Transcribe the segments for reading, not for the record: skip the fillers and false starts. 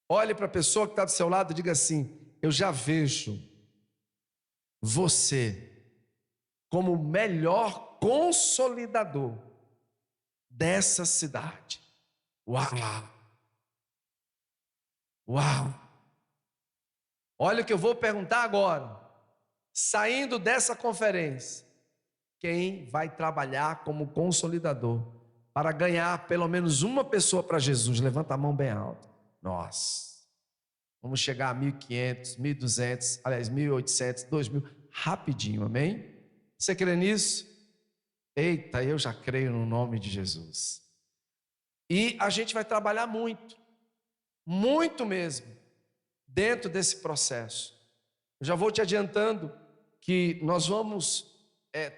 Olhe para a pessoa que está do seu lado e diga assim: eu já vejo você como o melhor consolidador dessa cidade. Uau! Uau! Olha o que eu vou perguntar agora. Saindo dessa conferência, quem vai trabalhar como consolidador para ganhar pelo menos uma pessoa para Jesus? Levanta a mão bem alto. Nós vamos chegar a 1.500, 1.200, aliás, 1.800, 2.000, rapidinho, amém? Você crê nisso? Eita, eu já creio no nome de Jesus. E a gente vai trabalhar muito, muito mesmo, dentro desse processo. Eu já vou te adiantando que nós vamos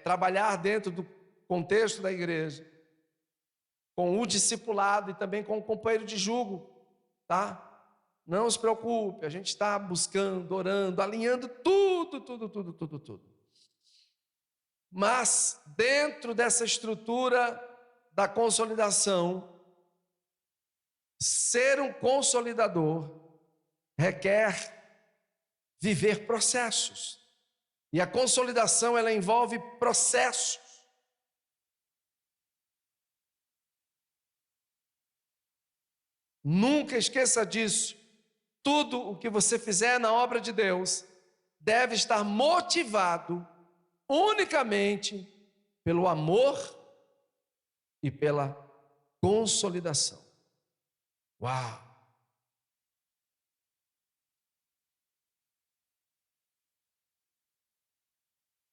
trabalhar dentro do contexto da igreja, com o discipulado e também com o companheiro de jugo, tá? Não se preocupe, a gente está buscando, orando, alinhando tudo. Mas dentro dessa estrutura da consolidação, ser um consolidador requer viver processos. E a consolidação, ela envolve processos. Nunca esqueça disso. Tudo o que você fizer na obra de Deus deve estar motivado unicamente pelo amor e pela consolidação. Uau!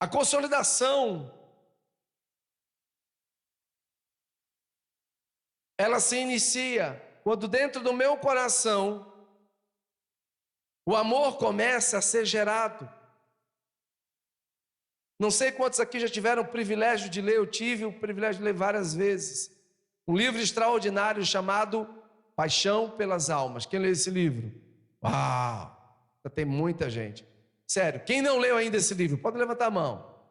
A consolidação, ela se inicia quando dentro do meu coração o amor começa a ser gerado. Não sei quantos aqui já tiveram o privilégio de ler, eu tive o privilégio de ler várias vezes, um livro extraordinário chamado Paixão pelas Almas. Quem leu esse livro? Uau! Já tem muita gente. Sério, quem não leu ainda esse livro, pode levantar a mão.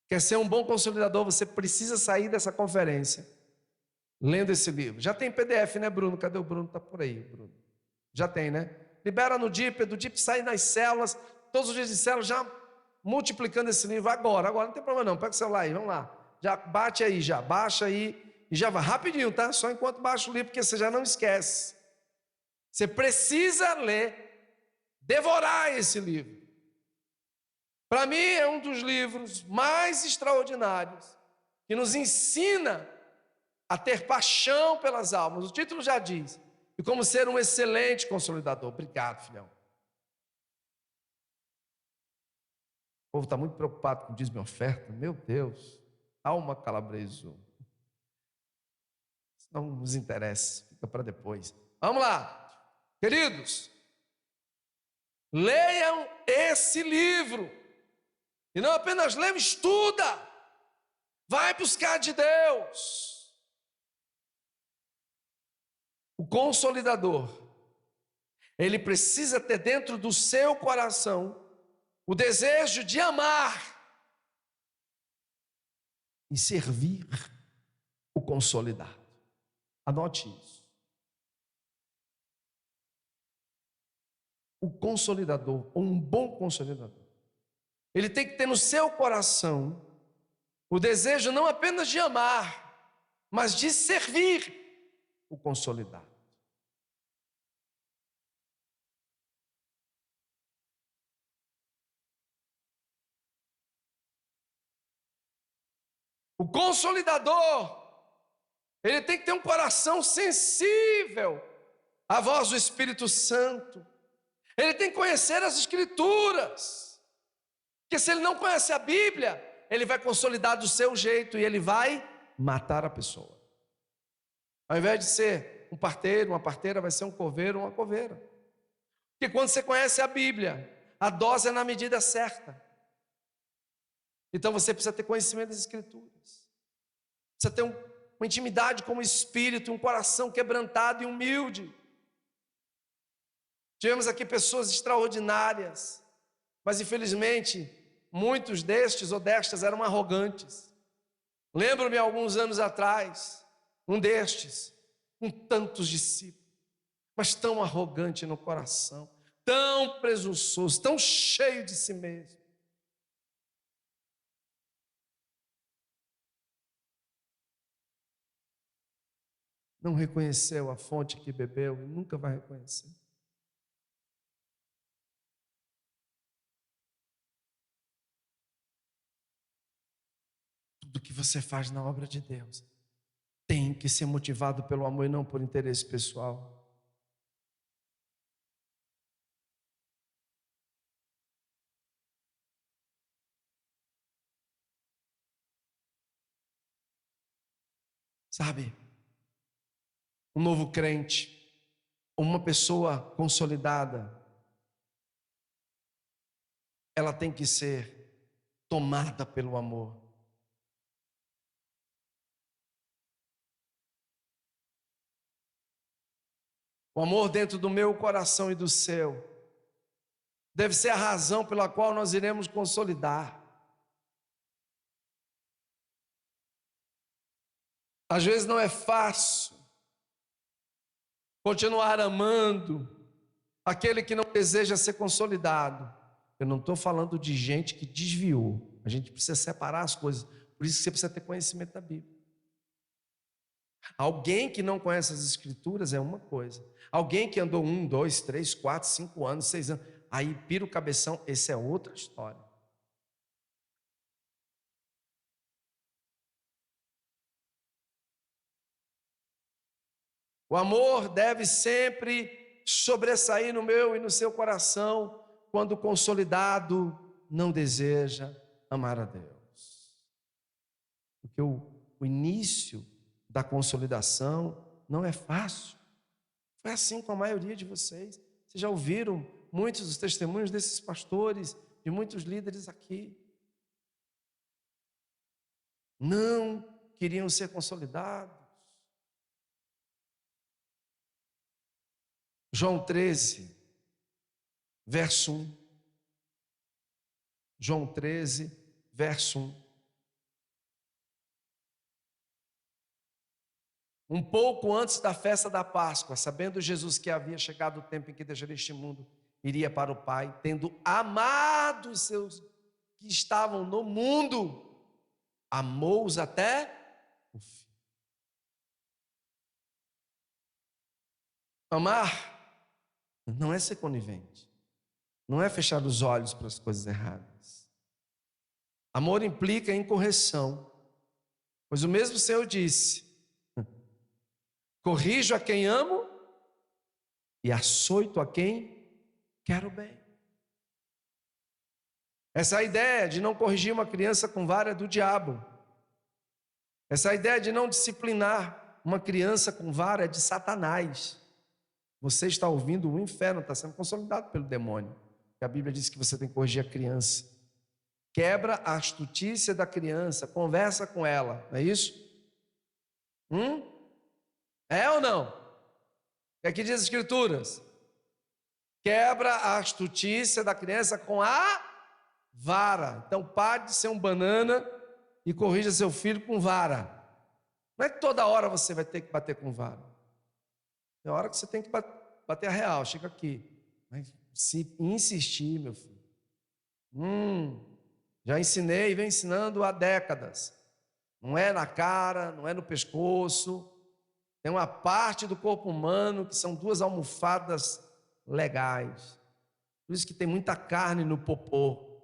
Quer ser um bom consolidador, você precisa sair dessa conferência lendo esse livro. Já tem PDF, né, Bruno? Cadê o Bruno? Está por aí, Bruno. Já tem, né? Libera no DIP, do DIP sai nas células, todos os dias de células, já multiplicando esse livro agora não tem problema não, pega o celular aí, vamos lá. Já bate aí, já baixa aí, e já vai rapidinho, tá? Só enquanto baixa o livro, porque você já não esquece. Você precisa ler, devorar esse livro. Para mim é um dos livros mais extraordinários, que nos ensina a ter paixão pelas almas. O título já diz, e como ser um excelente consolidador. Obrigado, filhão. O povo está muito preocupado com o dízimo e oferta. Meu Deus, alma calabreso. Isso não nos interessa, fica para depois. Vamos lá, queridos. Leiam esse livro. E não apenas leiam, estuda. Vai buscar de Deus. O consolidador, ele precisa ter dentro do seu coração o desejo de amar e servir o consolidado. Anote isso. O consolidador, ou um bom consolidador, ele tem que ter no seu coração o desejo não apenas de amar, mas de servir o consolidado. O consolidador, ele tem que ter um coração sensível à voz do Espírito Santo. Ele tem que conhecer as Escrituras. Porque se ele não conhece a Bíblia, ele vai consolidar do seu jeito e ele vai matar a pessoa. Ao invés de ser um parteiro, uma parteira, vai ser um coveiro, uma coveira. Porque quando você conhece a Bíblia, a dose é na medida certa. Então você precisa ter conhecimento das Escrituras. Precisa ter uma intimidade com o Espírito, um coração quebrantado e humilde. Tivemos aqui pessoas extraordinárias, mas infelizmente muitos destes ou destas eram arrogantes. Lembro-me alguns anos atrás, um destes com tantos discípulos, mas tão arrogante no coração, tão presunçoso, tão cheio de si mesmo. Não reconheceu a fonte que bebeu e nunca vai reconhecer. Tudo que você faz na obra de Deus tem que ser motivado pelo amor e não por interesse pessoal. Sabe, um novo crente, uma pessoa consolidada, ela tem que ser tomada pelo amor. O amor dentro do meu coração e do seu deve ser a razão pela qual nós iremos consolidar. Às vezes não é fácil continuar amando aquele que não deseja ser consolidado. Eu não estou falando de gente que desviou. A gente precisa separar as coisas. Por isso que você precisa ter conhecimento da Bíblia. Alguém que não conhece as Escrituras é uma coisa. Alguém que andou 1, 2, 3, 4, 5 anos, 6 anos, aí pira o cabeção, essa é outra história. O amor deve sempre sobressair no meu e no seu coração quando o consolidado não deseja amar a Deus. Porque o início da consolidação não é fácil. Foi assim com a maioria de vocês. Vocês já ouviram muitos dos testemunhos desses pastores, de muitos líderes aqui. Não queriam ser consolidados. João 13, verso 1. João 13, verso 1. Um pouco antes da festa da Páscoa, sabendo Jesus que havia chegado o tempo em que deixaria este mundo, iria para o Pai, tendo amado os seus que estavam no mundo, amou-os até o fim. Amar não é ser conivente, não é fechar os olhos para as coisas erradas. Amor implica em correção, pois o mesmo Senhor disse: corrijo a quem amo e açoito a quem quero bem. Essa ideia de não corrigir uma criança com vara é do diabo. Essa ideia de não disciplinar uma criança com vara é de Satanás. Você está ouvindo o inferno, está sendo consolidado pelo demônio. A Bíblia diz que você tem que corrigir a criança. Quebra a astutícia da criança, conversa com ela, não é isso? É ou não? O que aqui diz as Escrituras? Quebra a astutícia da criança com a vara. Então pare de ser um banana e corrija seu filho com vara. Não é que toda hora você vai ter que bater com vara. Tem hora que você tem que bater a real, chega aqui. Mas se insistir, meu filho. Já ensinei e venho ensinando há décadas. Não é na cara, não é no pescoço. Tem uma parte do corpo humano que são 2 almofadas legais. Por isso que tem muita carne no popô.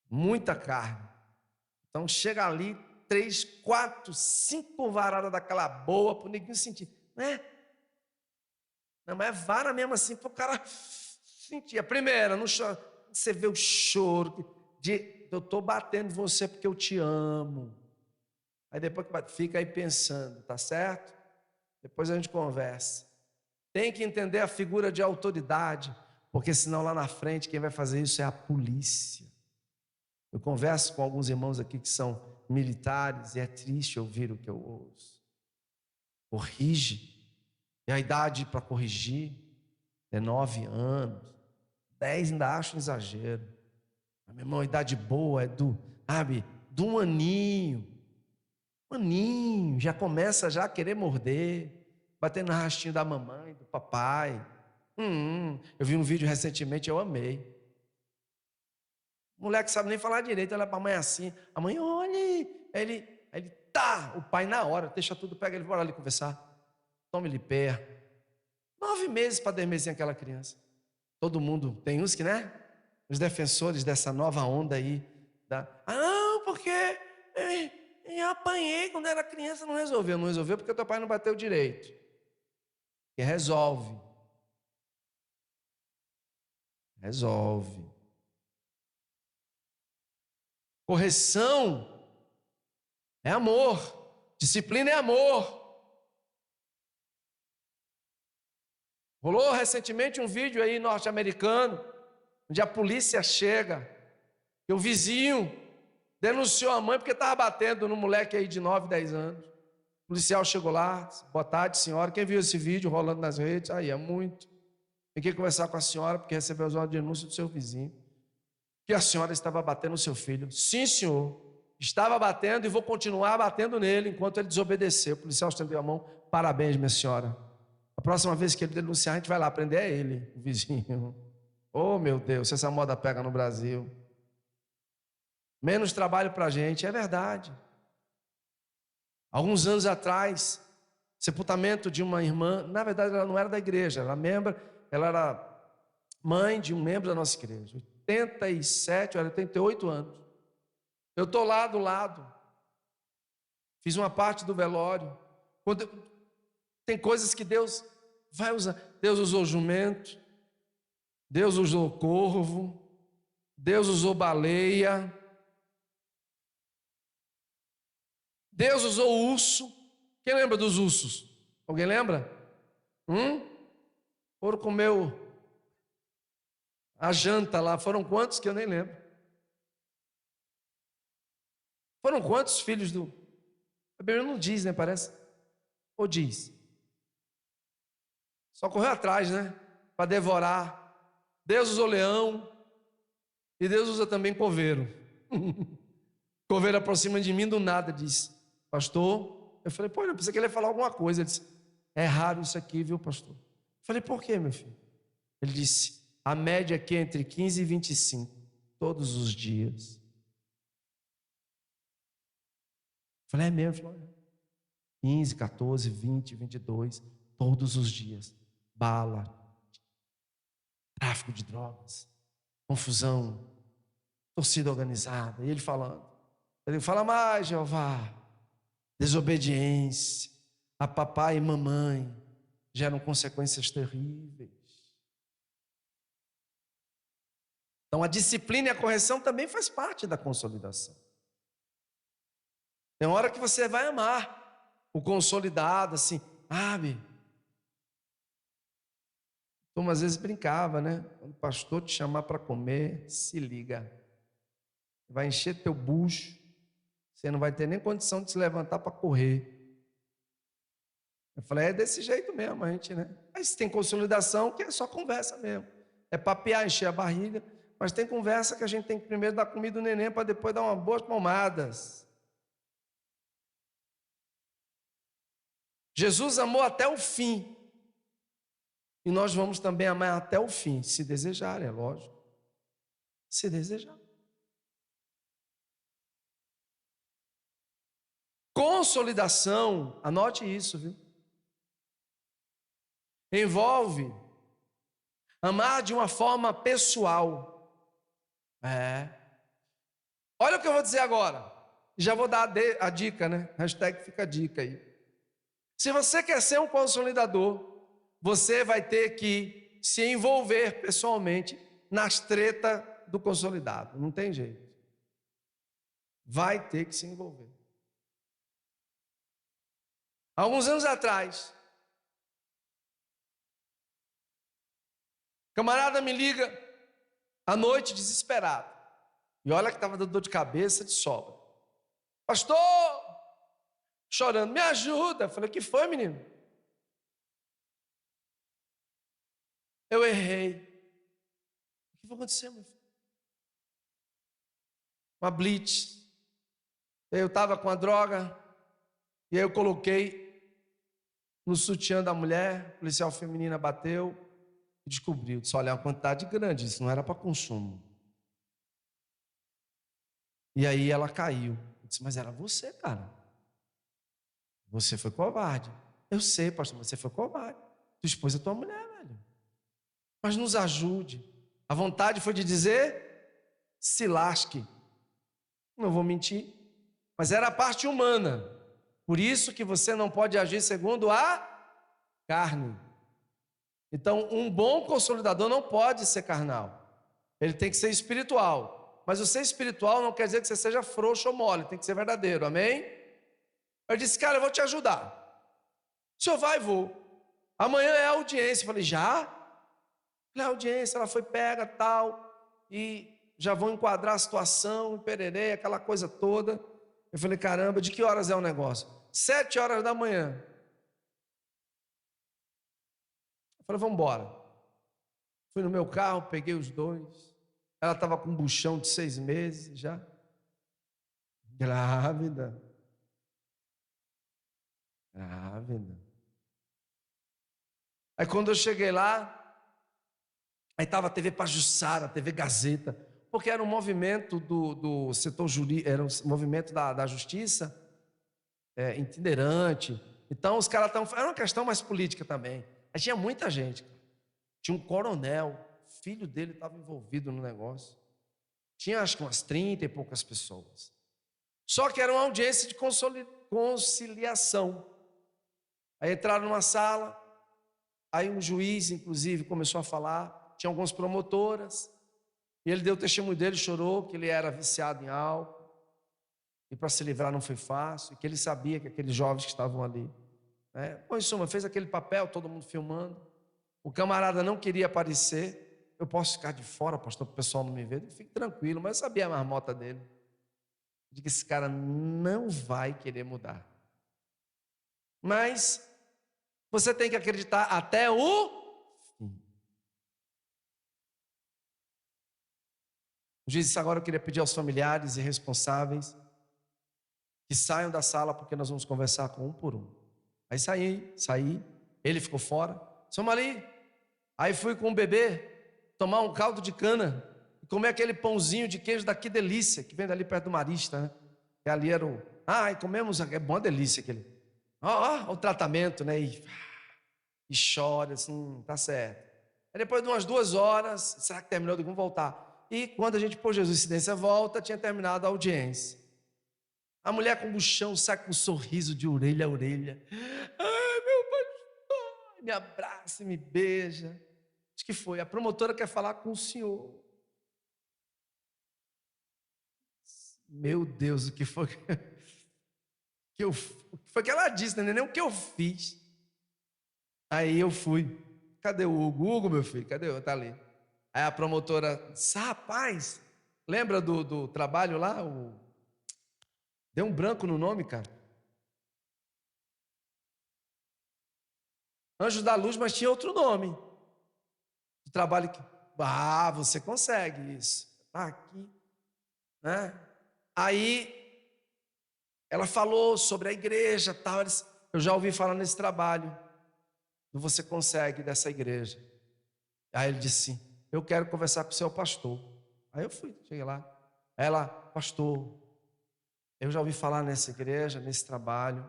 Muita carne. Então chega ali 3, 4, 5 varadas daquela boa para o neguinho sentir. Não é? Não, mas é vara mesmo assim para o cara sentir. A primeira, não chora. Você vê o choro de eu estou batendo em você porque eu te amo. Aí depois que fica aí pensando, tá certo? Depois a gente conversa. Tem que entender a figura de autoridade, porque senão lá na frente quem vai fazer isso é a polícia. Eu converso com alguns irmãos aqui que são militares e é triste ouvir o que eu ouço. Corrige. E a idade para corrigir é 9 anos. 10 ainda acho um exagero. Mas, meu irmão, a idade boa é do 1 aninho. 1 aninho, já começa já a querer morder. batendo no rastinho da mamãe, do papai. Eu vi um vídeo recentemente, eu amei. O moleque sabe nem falar direito, olha para a mãe assim. A mãe, olha, aí ele, tá, o pai na hora, deixa tudo, pega ele, bora ali conversar. Toma ele pé. 9 meses para adormecer aquela criança. Todo mundo, tem uns que, né? Os defensores dessa nova onda aí. Não, porque eu apanhei quando era criança, não resolveu. Não resolveu porque teu pai não bateu direito. E resolve. Resolve. Correção é amor. Disciplina é amor. Rolou recentemente um vídeo aí norte-americano, onde a polícia chega, e o vizinho denunciou a mãe porque estava batendo no moleque aí de 9, 10 anos. O policial chegou lá, boa tarde, senhora. Quem viu esse vídeo rolando nas redes? Aí, é muito. Tem que conversar com a senhora porque recebeu uma denúncia do seu vizinho, que a senhora estava batendo no seu filho. Sim, senhor. Estava batendo e vou continuar batendo nele enquanto ele desobedeceu. O policial estendeu a mão. Parabéns, minha senhora. A próxima vez que ele denunciar, a gente vai lá prender ele, o vizinho. Oh, meu Deus, se essa moda pega no Brasil. Menos trabalho para a gente, é verdade. Alguns anos atrás, sepultamento de uma irmã, na verdade ela não era da igreja, ela era mãe de um membro da nossa igreja, 87 ou 88 anos. Eu estou lá do lado, fiz uma parte do velório. Tem coisas que Deus vai usar. Deus usou jumento, Deus usou corvo, Deus usou baleia, Deus usou urso. Quem lembra dos ursos? Alguém lembra? Foram comer a janta lá. Foram quantos que eu nem lembro? Foram quantos filhos do... A Bíblia não diz, né? Parece. Ou diz? Só correu atrás, né? Para devorar. Deus usou leão. E Deus usa também coveiro. Coveiro aproxima de mim do nada, disse: pastor. Eu falei: pô, eu pensei que ele ia falar alguma coisa. Ele disse: é raro isso aqui, viu, pastor? Eu falei: por quê, meu filho? Ele disse: a média aqui é entre 15 e 25, todos os dias. Eu falei: é mesmo? Eu falei: 15, 14, 20, 22, todos os dias. Bala, tráfico de drogas, confusão, torcida organizada. E ele falando. Ele fala mais, Jeová. Desobediência a papai e mamãe geram consequências terríveis. Então a disciplina e a correção também faz parte da consolidação. Tem hora que você vai amar o consolidado, assim, Então, às vezes brincava, né? Quando o pastor te chamar para comer, se liga. Vai encher teu bucho. Você não vai ter nem condição de se levantar para correr. Eu falei: é desse jeito mesmo, a gente, né? Mas tem consolidação que é só conversa mesmo. É papear, encher a barriga. Mas tem conversa que a gente tem que primeiro dar comida ao neném para depois dar umas boas palmadas. Jesus amou até o fim. E nós vamos também amar até o fim, se desejar, é lógico. Se desejar. Consolidação, anote isso, viu? Envolve amar de uma forma pessoal. Olha o que eu vou dizer agora. Já vou dar a dica, né? Hashtag fica a dica aí. Se você quer ser um consolidador, você vai ter que se envolver pessoalmente nas tretas do consolidado. Não tem jeito. Vai ter que se envolver. Alguns anos atrás, camarada me liga à noite desesperado. E olha que estava dando dor de cabeça de sobra. Pastor, chorando, me ajuda. Eu falei: o que foi, menino? Eu errei. O que vai acontecer, meu filho? Uma blitz. Eu estava com a droga, e aí eu coloquei no sutiã da mulher, policial feminina bateu e descobriu. Disse, olha, é uma quantidade grande, isso não era para consumo. E aí ela caiu. Eu disse, mas era você, cara. Você foi covarde. Eu sei, pastor, você foi covarde. Tu expôs a tua mulher, velho. Mas nos ajude. A vontade foi de dizer, se lasque. Não vou mentir. Mas era a parte humana. Por isso que você não pode agir segundo a carne. Então, um bom consolidador não pode ser carnal. Ele tem que ser espiritual. Mas o ser espiritual não quer dizer que você seja frouxo ou mole. Tem que ser verdadeiro, amém? Eu disse, cara, eu vou te ajudar. O senhor vai, vou. Amanhã é a audiência. Eu falei, já? Falei, a audiência, ela foi pega, tal. E já vão enquadrar a situação, pererê, aquela coisa toda. Eu falei, caramba, de que horas é o negócio? 7 horas da manhã. Eu falei, vamos embora. Fui no meu carro, peguei os dois. Ela estava com um buchão de 6 meses já. Grávida. Aí quando eu cheguei lá, aí estava a TV Pajuçara, a TV Gazeta, porque era um movimento do setor jurídico, era um movimento da justiça itinerante. Então os caras estavam. Era uma questão mais política também. Aí tinha muita gente. Tinha um coronel, filho dele estava envolvido no negócio. Tinha acho que umas 30 e poucas pessoas. Só que era uma audiência de conciliação. Aí entraram numa sala, aí um juiz, inclusive, começou a falar. Tinha algumas promotoras. E ele deu o testemunho dele, chorou, que ele era viciado em álcool. E para se livrar não foi fácil. E que ele sabia que aqueles jovens que estavam ali. Bom, em suma, fez aquele papel, todo mundo filmando. O camarada não queria aparecer. Eu posso ficar de fora, pastor, para o pessoal não me ver. Fique tranquilo, mas eu sabia a marmota dele. De que esse cara não vai querer mudar. Mas você tem que acreditar até o fim. O juiz disse, agora eu queria pedir aos familiares e responsáveis que saiam da sala, porque nós vamos conversar com um por um. Aí saí, ele ficou fora. Seu Mali, aí fui com o bebê tomar um caldo de cana e comer aquele pãozinho de queijo daqui, delícia, que vem dali perto do Marista, né? Que ali era o... e comemos, é bom, delícia aquele. O tratamento, né? E chora, assim, tá certo. Aí depois de umas 2 horas, será que terminou? Vamos voltar. E quando a gente pôs Jesus incidência volta, tinha terminado a audiência. A mulher com buchão sai com um sorriso de orelha a orelha. Ai, meu pastor, me abraça e me beija. Acho que foi. A promotora quer falar com o senhor. Meu Deus, o que foi que foi que ela disse, não é nem o que eu fiz. Aí eu fui. Cadê o Hugo? Hugo, meu filho, cadê o? Tá ali. Aí a promotora disse, rapaz, lembra do trabalho lá? Deu um branco no nome, cara. Anjos da Luz, mas tinha outro nome. O trabalho que... você consegue isso. Tá aqui. Né? Aí, ela falou sobre a igreja, tal. Eu já ouvi falar nesse trabalho. Você consegue dessa igreja. Aí ele disse, eu quero conversar com o seu pastor. Aí eu fui, cheguei lá. Ela, pastor, eu já ouvi falar nessa igreja, nesse trabalho.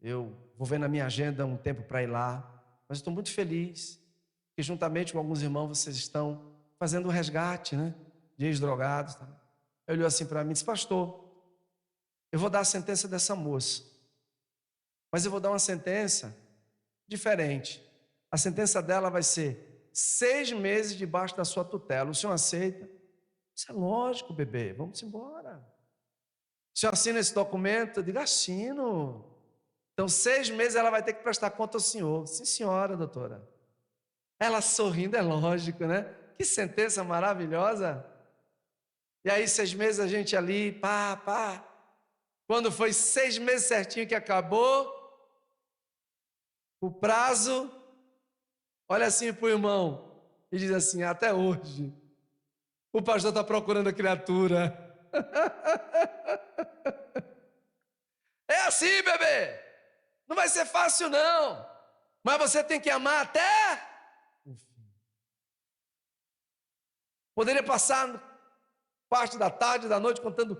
Eu vou ver na minha agenda um tempo para ir lá. Mas estou muito feliz que juntamente com alguns irmãos vocês estão fazendo um resgate, né? De ex-drogados. Tá? Ele olhou assim para mim e disse, pastor, eu vou dar a sentença dessa moça. Mas eu vou dar uma sentença diferente. A sentença dela vai ser 6 meses debaixo da sua tutela. O senhor aceita? Isso é lógico, bebê. Vamos embora. O senhor assina esse documento? Eu digo, assino. Então, 6 meses ela vai ter que prestar conta ao senhor. Sim, senhora, doutora. Ela sorrindo, é lógico, né? Que sentença maravilhosa. E aí, 6 meses a gente ali, pá. Quando foi 6 meses certinho que acabou, o prazo, olha assim para o irmão e diz assim, até hoje, o pastor está procurando a criatura. É assim, bebê. Não vai ser fácil, não. Mas você tem que amar até o fim. Poderia passar parte da tarde e da noite contando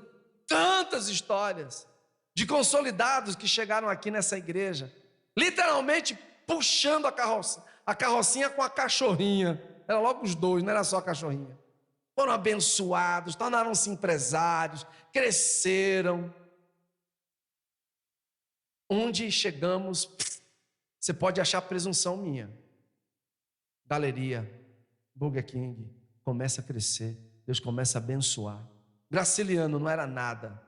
tantas histórias de consolidados que chegaram aqui nessa igreja, literalmente puxando a carrocinha com a cachorrinha. Era logo os dois, não era só a cachorrinha. Foram abençoados, tornaram-se empresários, cresceram. Onde chegamos, você pode achar presunção minha. Galeria, Burger King, começa a crescer, Deus começa a abençoar. Graciliano não era nada.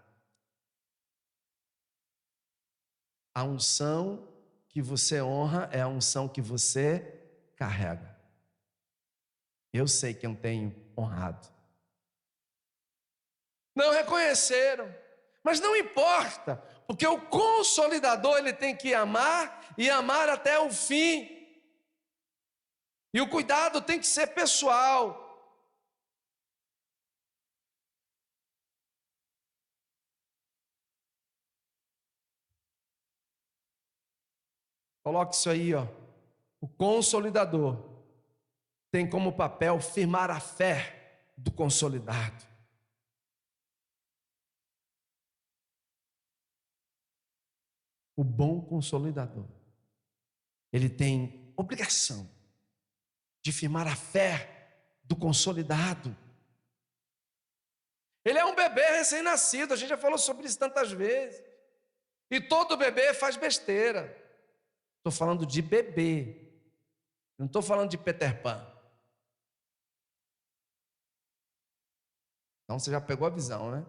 A unção que você honra é a unção que você carrega. Eu sei quem eu tenho honrado. Não reconheceram, mas não importa, porque o consolidador ele tem que amar e amar até o fim. E o cuidado tem que ser pessoal. Coloque isso aí, ó. O consolidador tem como papel firmar a fé do consolidado. O bom consolidador, ele tem obrigação de firmar a fé do consolidado. Ele é um bebê recém-nascido, a gente já falou sobre isso tantas vezes. E todo bebê faz besteira. Estou falando de bebê, não estou falando de Peter Pan. Então você já pegou a visão, né?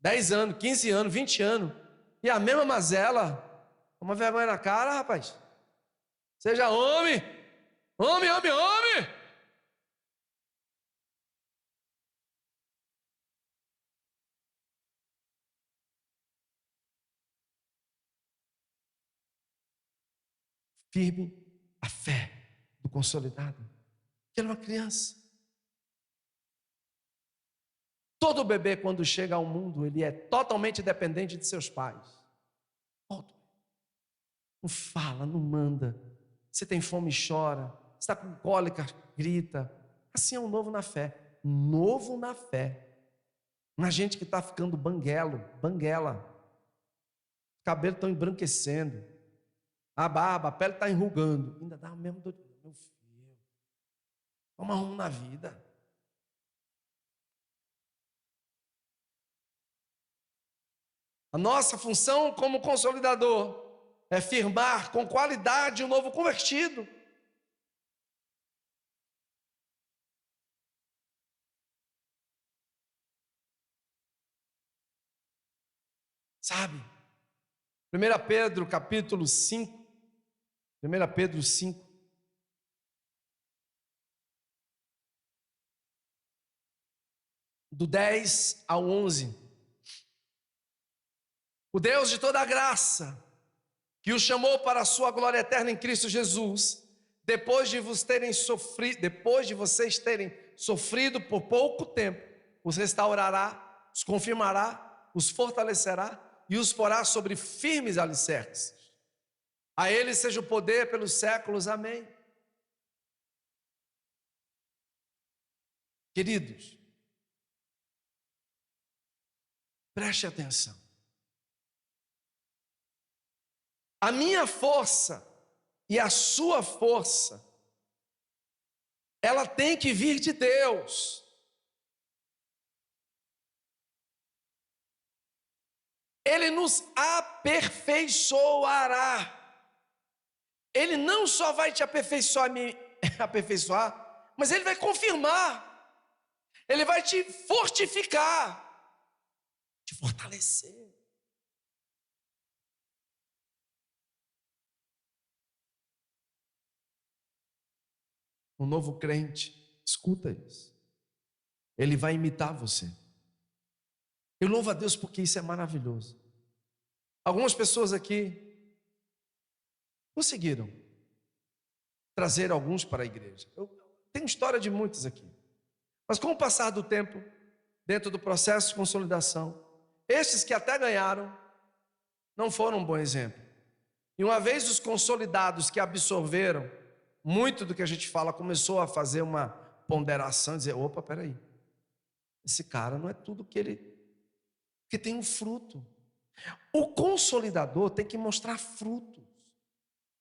10 anos, 15 anos, 20 anos, e a mesma mazela, uma vergonha na cara, rapaz. Seja homem, homem, homem, homem. Firme a fé do consolidado, que ele é uma criança. Todo bebê, quando chega ao mundo, ele é totalmente dependente de seus pais. Todo. Não fala, não manda. Você tem fome, chora. Você está com cólica, grita. Assim é um novo na fé. Novo na fé. Na gente que está ficando banguela. Os cabelos estão embranquecendo. A barba, a pele está enrugando. Ainda dá o mesmo dor. Meu filho, toma rumo na vida. A nossa função como consolidador é firmar com qualidade o novo convertido. Sabe? 1 Pedro capítulo 5. 1 Pedro 5. Do 10 ao 11. O Deus de toda a graça, que o chamou para a sua glória eterna em Cristo Jesus, depois de vocês terem sofrido por pouco tempo, os restaurará, os confirmará, os fortalecerá e os porá sobre firmes alicerces. A ele seja o poder pelos séculos, amém. Queridos, preste atenção. A minha força e a sua força, ela tem que vir de Deus. Ele nos aperfeiçoará. Ele não só vai te aperfeiçoar, mas ele vai confirmar. Ele vai te fortificar, te fortalecer. Um novo crente, escuta isso. Ele vai imitar você. Eu louvo a Deus porque isso é maravilhoso. Algumas pessoas aqui conseguiram trazer alguns para a igreja. Eu tenho história de muitos aqui. Mas com o passar do tempo, dentro do processo de consolidação, estes que até ganharam, não foram um bom exemplo. E uma vez os consolidados que absorveram muito do que a gente fala, começou a fazer uma ponderação, dizer, opa, peraí, esse cara não é tudo que tem um fruto. O consolidador tem que mostrar frutos.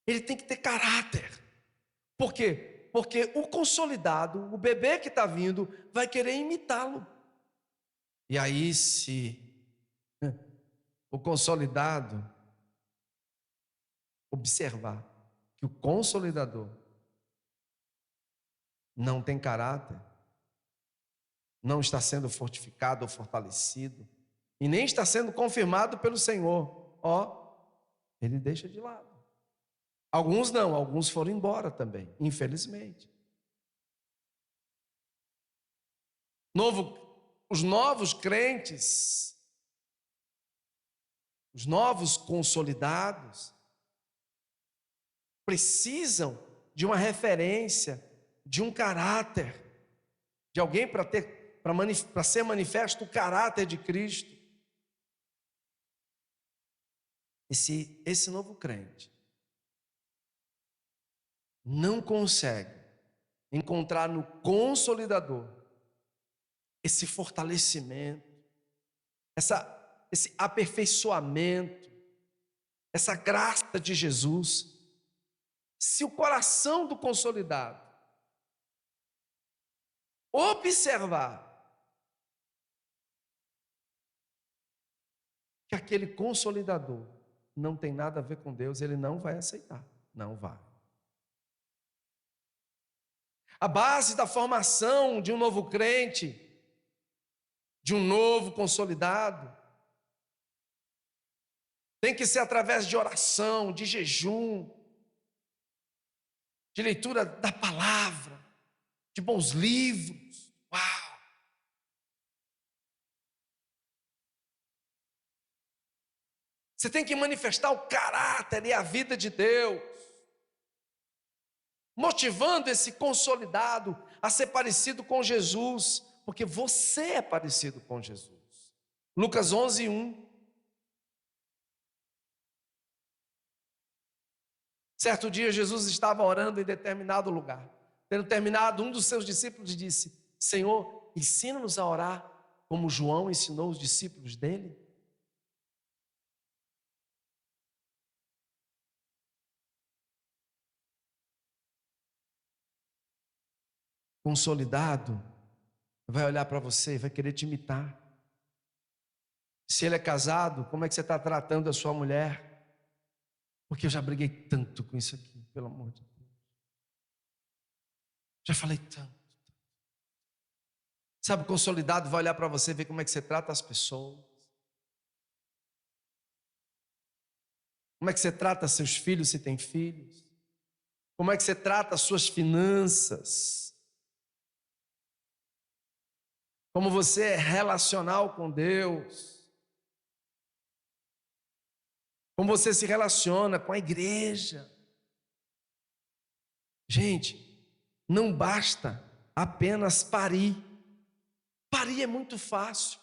Ele tem que ter caráter. Por quê? Porque o consolidado, o bebê que está vindo, vai querer imitá-lo. E aí, se o consolidado observar que o consolidador não tem caráter, não está sendo fortificado ou fortalecido, e nem está sendo confirmado pelo Senhor, ele deixa de lado. Alguns não, alguns foram embora também, infelizmente. Os novos crentes, os novos consolidados, precisam de uma referência, de um caráter, de alguém para ser manifesto o caráter de Cristo. Esse novo crente não consegue encontrar no consolidador esse fortalecimento, esse aperfeiçoamento, essa graça de Jesus, se o coração do consolidado observar que aquele consolidador não tem nada a ver com Deus, ele não vai aceitar, não vai. A base da formação de um novo crente, de um novo consolidado, tem que ser através de oração, de jejum, de leitura da palavra, de bons livros. Uau! Você tem que manifestar o caráter e a vida de Deus, motivando esse consolidado a ser parecido com Jesus, porque você é parecido com Jesus. Lucas 11:1. Certo dia Jesus estava orando em determinado lugar. Tendo terminado, um dos seus discípulos disse: Senhor, ensina-nos a orar como João ensinou os discípulos dele. Consolidado vai olhar para você e vai querer te imitar. Se ele é casado, como é que você está tratando a sua mulher? Porque eu já briguei tanto com isso aqui, pelo amor de Deus. Já falei tanto. Sabe, o consolidado vai olhar para você e ver como é que você trata as pessoas. Como é que você trata seus filhos, se tem filhos. Como é que você trata as suas finanças. Como você é relacional com Deus. Como você se relaciona com a igreja. Gente, não basta apenas parir. Parir é muito fácil.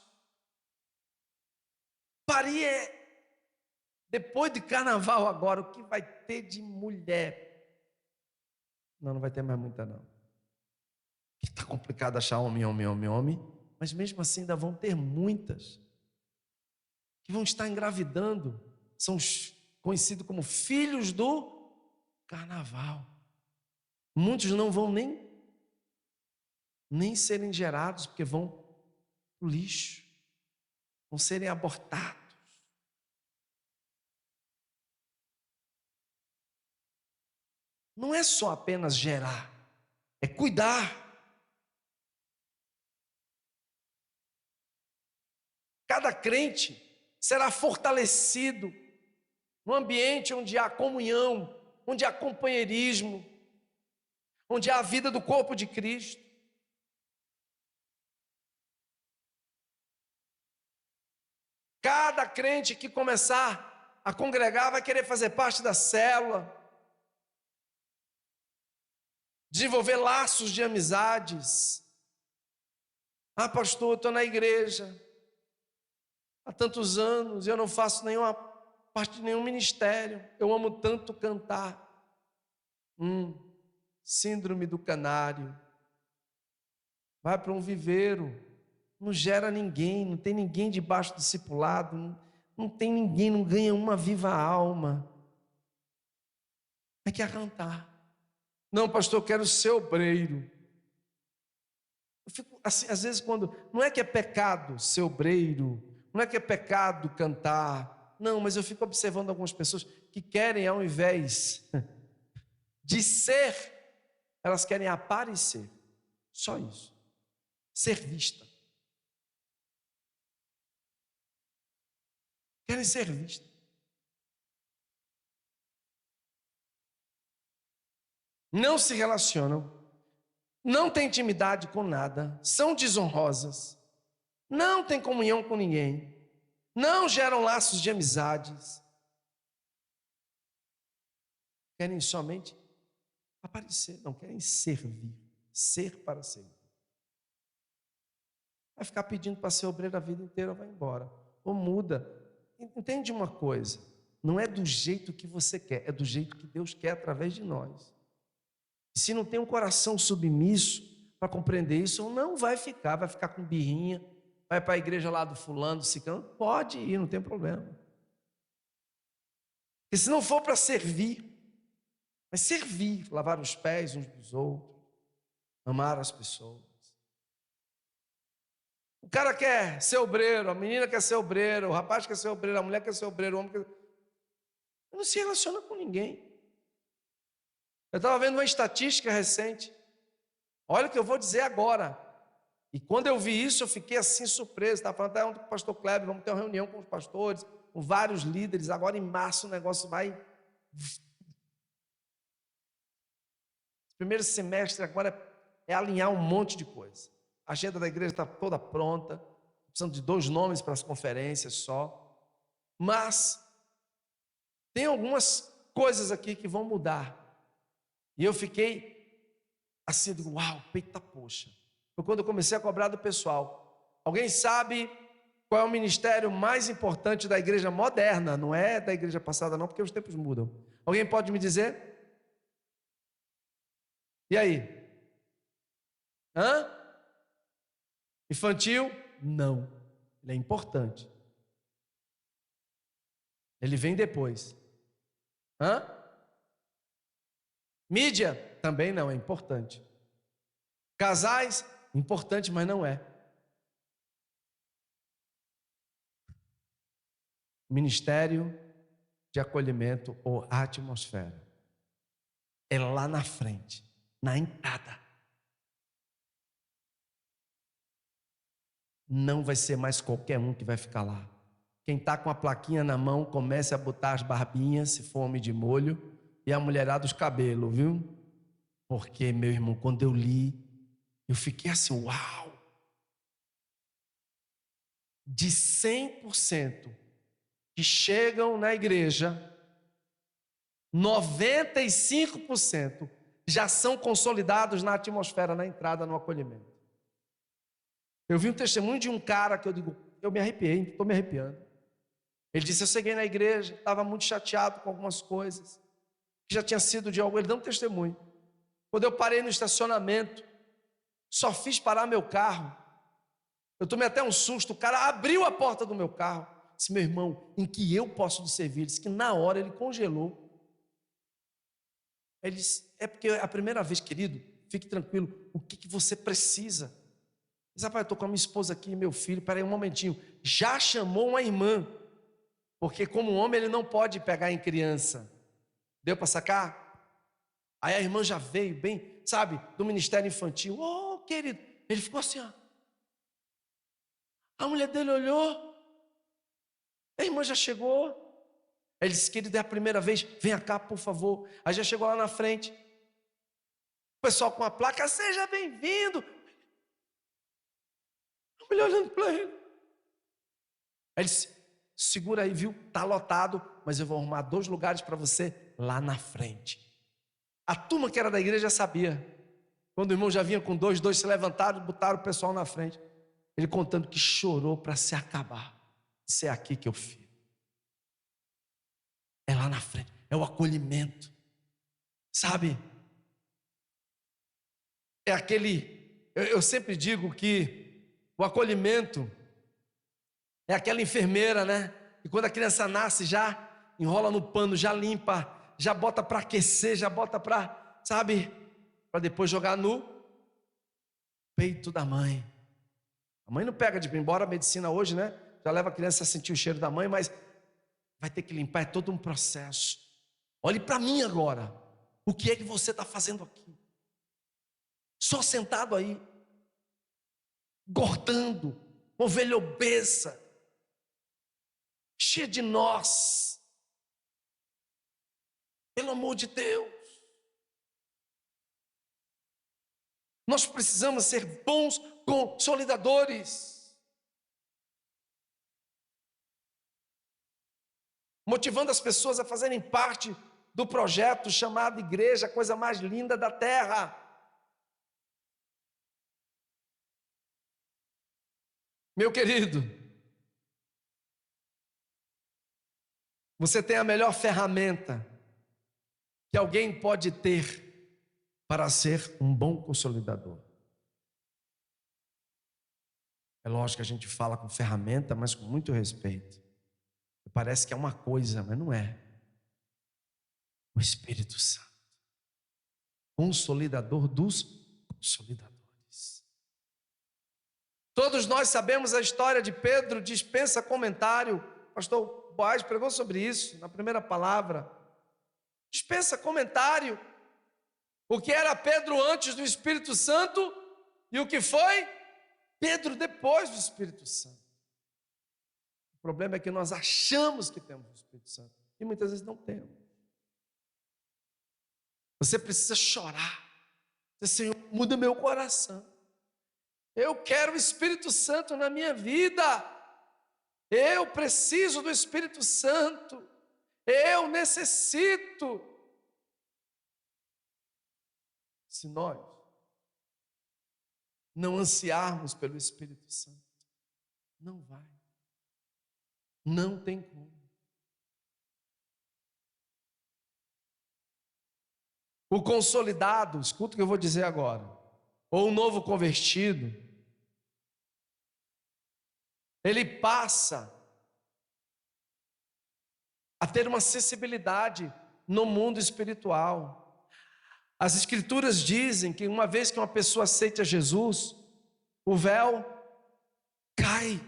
Parir depois de carnaval agora, o que vai ter de mulher? Não vai ter mais muita não. Está complicado achar homem, mas mesmo assim ainda vão ter muitas que vão estar engravidando. São conhecidos como filhos do carnaval. Muitos não vão nem serem gerados, porque vão para o lixo, vão serem abortados. Não é só apenas gerar, é cuidar. Cada crente será fortalecido no ambiente onde há comunhão, onde há companheirismo, onde há a vida do corpo de Cristo. Cada crente que começar a congregar vai querer fazer parte da célula, desenvolver laços de amizades. Ah, pastor, eu estou na igreja há tantos anos e eu não faço nenhuma parte de nenhum ministério. Eu amo tanto cantar. Síndrome do canário. Vai para um viveiro. Não gera ninguém, não tem ninguém debaixo do discipulado, não tem ninguém, não ganha uma viva alma. É que cantar. Não, pastor, eu quero ser obreiro. Eu fico assim, às vezes quando, não é que é pecado ser obreiro, não é que é pecado cantar, não, mas eu fico observando algumas pessoas que querem, ao invés de ser, elas querem aparecer, só isso, ser vista. Querem ser vista. Não se relacionam, não têm intimidade com nada, são desonrosas, não têm comunhão com ninguém, não geram laços de amizades, querem somente aparecer, não querem servir, ser para servir. Vai ficar pedindo para ser obreiro a vida inteira, vai embora, ou muda. Entende uma coisa, não é do jeito que você quer, é do jeito que Deus quer através de nós. E se não tem um coração submisso para compreender isso, não vai ficar com birrinha, vai para a igreja lá do fulano, do ciclano, pode ir, não tem problema. E se não for para servir, mas servir, lavar os pés uns dos outros, amar as pessoas. O cara quer ser obreiro, a menina quer ser obreiro, o rapaz quer ser obreiro, a mulher quer ser obreiro, o homem quer... Não se relaciona com ninguém. Eu estava vendo uma estatística recente. Olha o que eu vou dizer agora. E quando eu vi isso, eu fiquei assim surpreso. Estava falando até com o pastor Kleber, vamos ter uma reunião com os pastores, com vários líderes. Agora em março o negócio vai... Esse primeiro semestre agora é alinhar um monte de coisa. A agenda da igreja está toda pronta. Precisamos de 2 nomes para as conferências só. Mas tem algumas coisas aqui que vão mudar. E eu fiquei assim, eu digo, uau, peita poxa. Foi quando eu comecei a cobrar do pessoal. Alguém sabe qual é o ministério mais importante da igreja moderna? Não é da igreja passada não, porque os tempos mudam. Alguém pode me dizer? E aí? Infantil? Não. Ele é importante. Ele vem depois. Mídia? Também não, é importante. Casais? Importante, mas não é. Ministério de acolhimento ou atmosfera. É lá na frente, na entrada. Não vai ser mais qualquer um que vai ficar lá. Quem está com a plaquinha na mão, comece a botar as barbinhas, se for homem de molho, e a mulherada os cabelos, viu? Porque, meu irmão, quando eu li, eu fiquei assim, uau! De 100% que chegam na igreja, 95% já são consolidados na atmosfera, na entrada, no acolhimento. Eu vi um testemunho de um cara que eu digo, eu me arrepiei, estou me arrepiando. Ele disse, eu cheguei na igreja, estava muito chateado com algumas coisas, que já tinha sido de algo, ele deu um testemunho. Quando eu parei no estacionamento, só fiz parar meu carro, eu tomei até um susto, o cara abriu a porta do meu carro, disse, meu irmão, em que eu posso lhe servir? Ele disse que na hora ele congelou. Ele disse, é porque é a primeira vez, querido, fique tranquilo, o que você precisa? Ele disse, rapaz, eu estou com a minha esposa aqui, meu filho, peraí um momentinho, já chamou uma irmã, porque como homem ele não pode pegar em criança, deu para sacar? Aí a irmã já veio bem, sabe, do ministério infantil, oh querido, ele ficou assim, ó. A mulher dele olhou, a irmã já chegou, ele disse, querido, é a primeira vez, venha cá por favor, aí já chegou lá na frente, o pessoal com a placa, seja bem-vindo, a mulher olhando para ele, aí ele disse, segura aí, viu, tá lotado, mas eu vou arrumar 2 lugares para você lá na frente. A turma que era da igreja já sabia, quando o irmão já vinha com 2 se levantaram e botaram o pessoal na frente, ele contando que chorou para se acabar, se é aqui que eu fico. É lá na frente, é o acolhimento, sabe? É aquele, eu sempre digo que o acolhimento é aquela enfermeira, né? E quando a criança nasce, já enrola no pano, já limpa, já bota para aquecer, já bota para, sabe? Para depois jogar no peito da mãe. A mãe não pega de embora a medicina hoje, né? Já leva a criança a sentir o cheiro da mãe, mas vai ter que limpar, é todo um processo. Olhe para mim agora. O que é que você está fazendo aqui? Só sentado aí, engordando, ovelha obesa, cheia de nós. Pelo amor de Deus. Nós precisamos ser bons consolidadores, motivando as pessoas a fazerem parte do projeto chamado igreja, a coisa mais linda da terra. Meu querido, você tem a melhor ferramenta que alguém pode ter para ser um bom consolidador. É lógico que a gente fala com ferramenta, mas com muito respeito. Parece que é uma coisa, mas não é. O Espírito Santo, consolidador dos consolidadores. Todos nós sabemos a história de Pedro, dispensa comentário. Pastor Boaz pregou sobre isso na primeira palavra. Dispensa comentário. O que era Pedro antes do Espírito Santo e o que foi Pedro depois do Espírito Santo. O problema é que nós achamos que temos o Espírito Santo e muitas vezes não temos. Você precisa chorar. Dizer, Senhor, muda meu coração. Eu quero o Espírito Santo na minha vida. Eu preciso do Espírito Santo. Eu necessito. Se nós não ansiarmos pelo Espírito Santo, não vai. Não tem como. O consolidado, escuta o que eu vou dizer agora, ou o novo convertido, ele passa a ter uma sensibilidade no mundo espiritual. As Escrituras dizem que uma vez que uma pessoa aceita Jesus, o véu cai.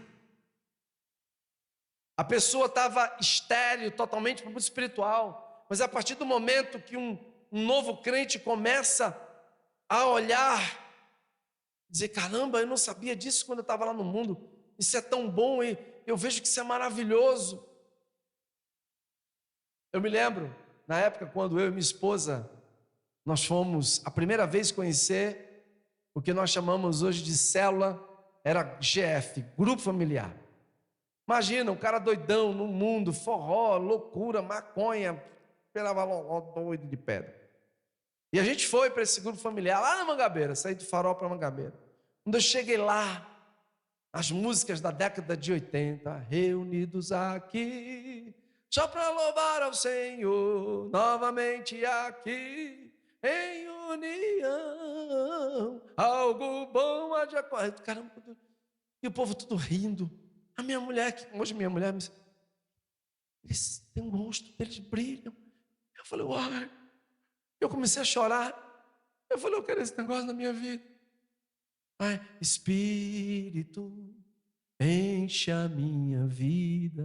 A pessoa estava estéril totalmente para o mundo espiritual, mas a partir do momento que um novo crente começa a olhar, dizer, caramba, eu não sabia disso quando eu estava lá no mundo, isso é tão bom e eu vejo que isso é maravilhoso. Eu me lembro, na época quando eu e minha esposa, nós fomos a primeira vez conhecer o que nós chamamos hoje de célula, era GF, Grupo Familiar. Imagina, um cara doidão no mundo, forró, loucura, maconha, pelava doido de pedra. E a gente foi para esse grupo familiar, lá na Mangabeira, saí do Farol para Mangabeira. Quando eu cheguei lá, as músicas da década de 80, reunidos aqui, só para louvar ao Senhor, novamente aqui, em união, algo bom há de acontecer. Caramba, e o povo tudo rindo. A minha mulher, hoje minha mulher, eles têm um rosto, eles brilham. Eu falei, uai. Eu comecei a chorar. Eu falei, eu quero esse negócio na minha vida. Ai, Espírito, enche a minha vida,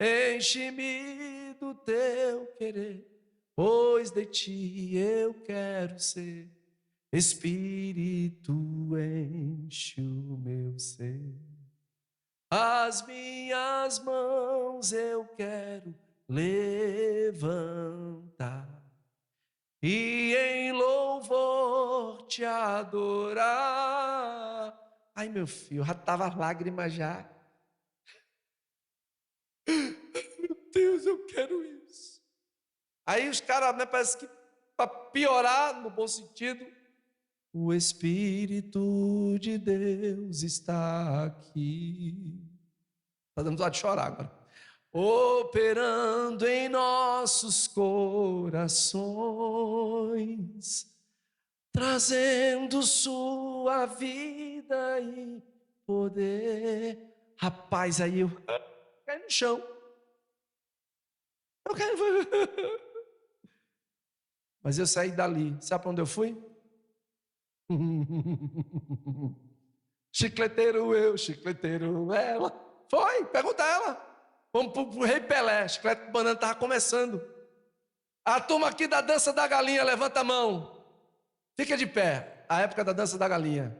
enche-me do teu querer, pois de ti eu quero ser. Espírito, enche o meu ser. As minhas mãos eu quero levantar e em louvor te adorar. Ai, meu filho, já estava lágrima já. Meu Deus, eu quero isso. Aí os caras, né, parece que para piorar, no bom sentido, o Espírito de Deus está aqui. Está dando vontade de chorar agora. operando em nossos corações, trazendo sua vida e poder. Rapaz, aí eu caí no chão. Eu caí. Mas eu saí dali. Sabe para onde eu fui? Chicleteiro eu, chicleteiro ela. Foi, pergunta ela. Vamos pro Rei Pelé. Chiclete de banana estava começando. A turma aqui da dança da galinha, levanta a mão. Fica de pé. A época da dança da galinha.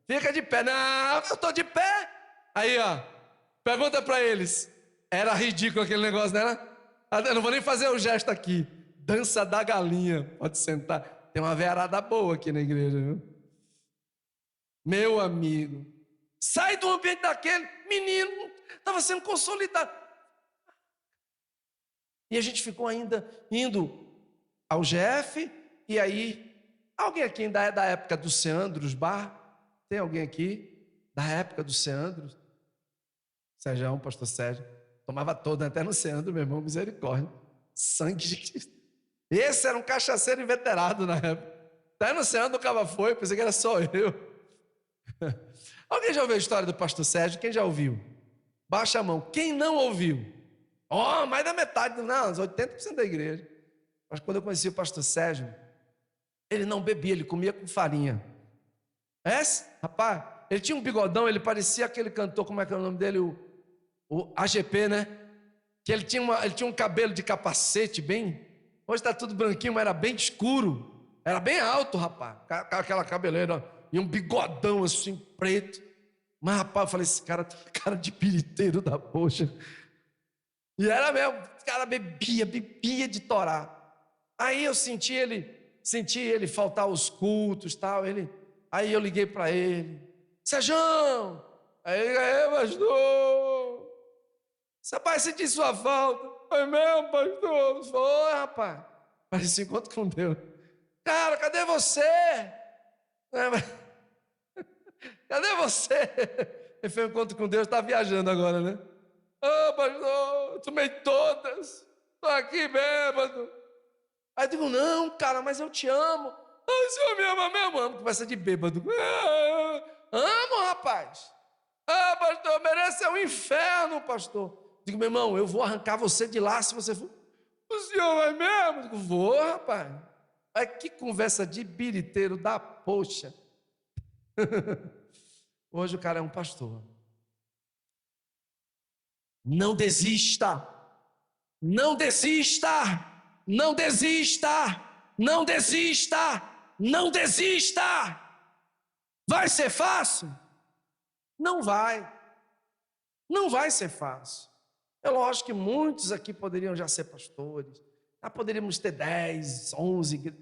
Fica de pé. Não, eu estou de pé. Aí, ó. Pergunta para eles. Era ridículo aquele negócio, né? Eu não vou nem fazer o gesto aqui. Dança da galinha. Pode sentar. Tem uma vearada boa aqui na igreja, viu? Meu amigo. Sai do ambiente daquele. Menino. Estava sendo consolidado. E a gente ficou ainda indo ao GF. E aí, alguém aqui ainda é da época do Ceandros Bar? Tem alguém aqui da época do Ceandros? Sérgio, pastor Sérgio. Tomava todo, até no Ceandro, meu irmão, misericórdia. Sangue de Cristo. Esse era um cachaceiro inveterado na época. Até no Ceandro o cara foi, pensei que era só eu. Alguém já ouviu a história do pastor Sérgio? Quem já ouviu? Baixa a mão. Quem não ouviu? Oh, mais da metade, não, uns 80% da igreja. Mas quando eu conheci o pastor Sérgio, ele não bebia, ele comia com farinha. Rapaz, ele tinha um bigodão, ele parecia aquele cantor, como é que é o nome dele? O AGP, né? Que ele tinha um cabelo de capacete bem. Hoje está tudo branquinho, mas era bem escuro. Era bem alto, rapaz. Com aquela cabeleira e um bigodão assim, preto. Mas, rapaz, eu falei, esse cara tem cara de piriteiro da poxa. E era mesmo, o cara bebia de torar. Aí eu senti ele faltar aos cultos, tal. Aí eu liguei para ele. Sérgio, aí, pastor. Rapaz, senti sua falta. Foi mesmo, pastor? Foi, rapaz. Parecia encontro com Deus. Cara, cadê você? Cadê você? Ele fez um encontro com Deus, está viajando agora, né? Pastor, tomei todas. Estou aqui bêbado. Aí eu digo, não, cara, mas eu te amo. O senhor me ama mesmo? Amo. Conversa de bêbado. Amo, rapaz. Pastor, merece um inferno, pastor. Digo, meu irmão, eu vou arrancar você de lá se você for. O senhor vai mesmo? Digo, vou, rapaz. Aí que conversa de biriteiro da poxa. Hoje o cara é um pastor. Não desista. Não desista. Não desista. Não desista. Não desista. Vai ser fácil? Não vai. Não vai ser fácil. É lógico que muitos aqui poderiam já ser pastores. Já poderíamos ter 10, 11.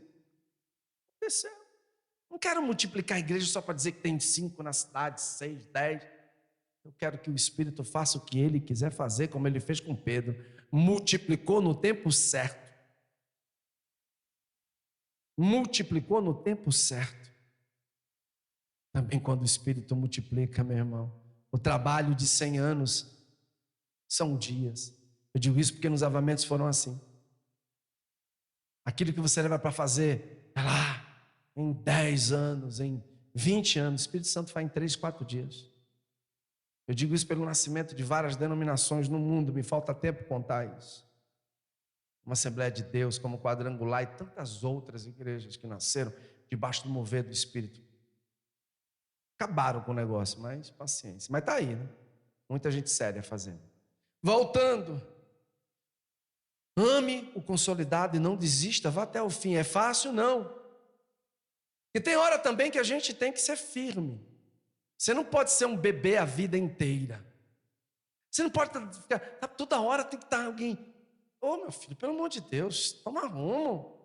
Não quero multiplicar a igreja só para dizer que tem 5 na cidade, 6, 10. Eu quero que o Espírito faça o que Ele quiser fazer, como Ele fez com Pedro. Multiplicou no tempo certo. Multiplicou no tempo certo. Também quando o Espírito multiplica, meu irmão, o trabalho de 100 anos são dias. Eu digo isso porque nos avamentos foram assim. Aquilo que você leva para fazer, é lá, em 10 anos, em 20 anos, o Espírito Santo faz em 3, 4 dias. Eu digo isso pelo nascimento de várias denominações no mundo, me falta tempo contar isso. Uma Assembleia de Deus, como Quadrangular e tantas outras igrejas que nasceram debaixo do mover do Espírito. Acabaram com o negócio, mas paciência. Mas está aí, né? Muita gente séria fazendo. Voltando. Ame o consolidado e não desista, vá até o fim. É fácil? Não. E tem hora também que a gente tem que ser firme. Você não pode ser um bebê a vida inteira. Você não pode ficar, toda hora tem que estar alguém. Meu filho, pelo amor de Deus, toma rumo.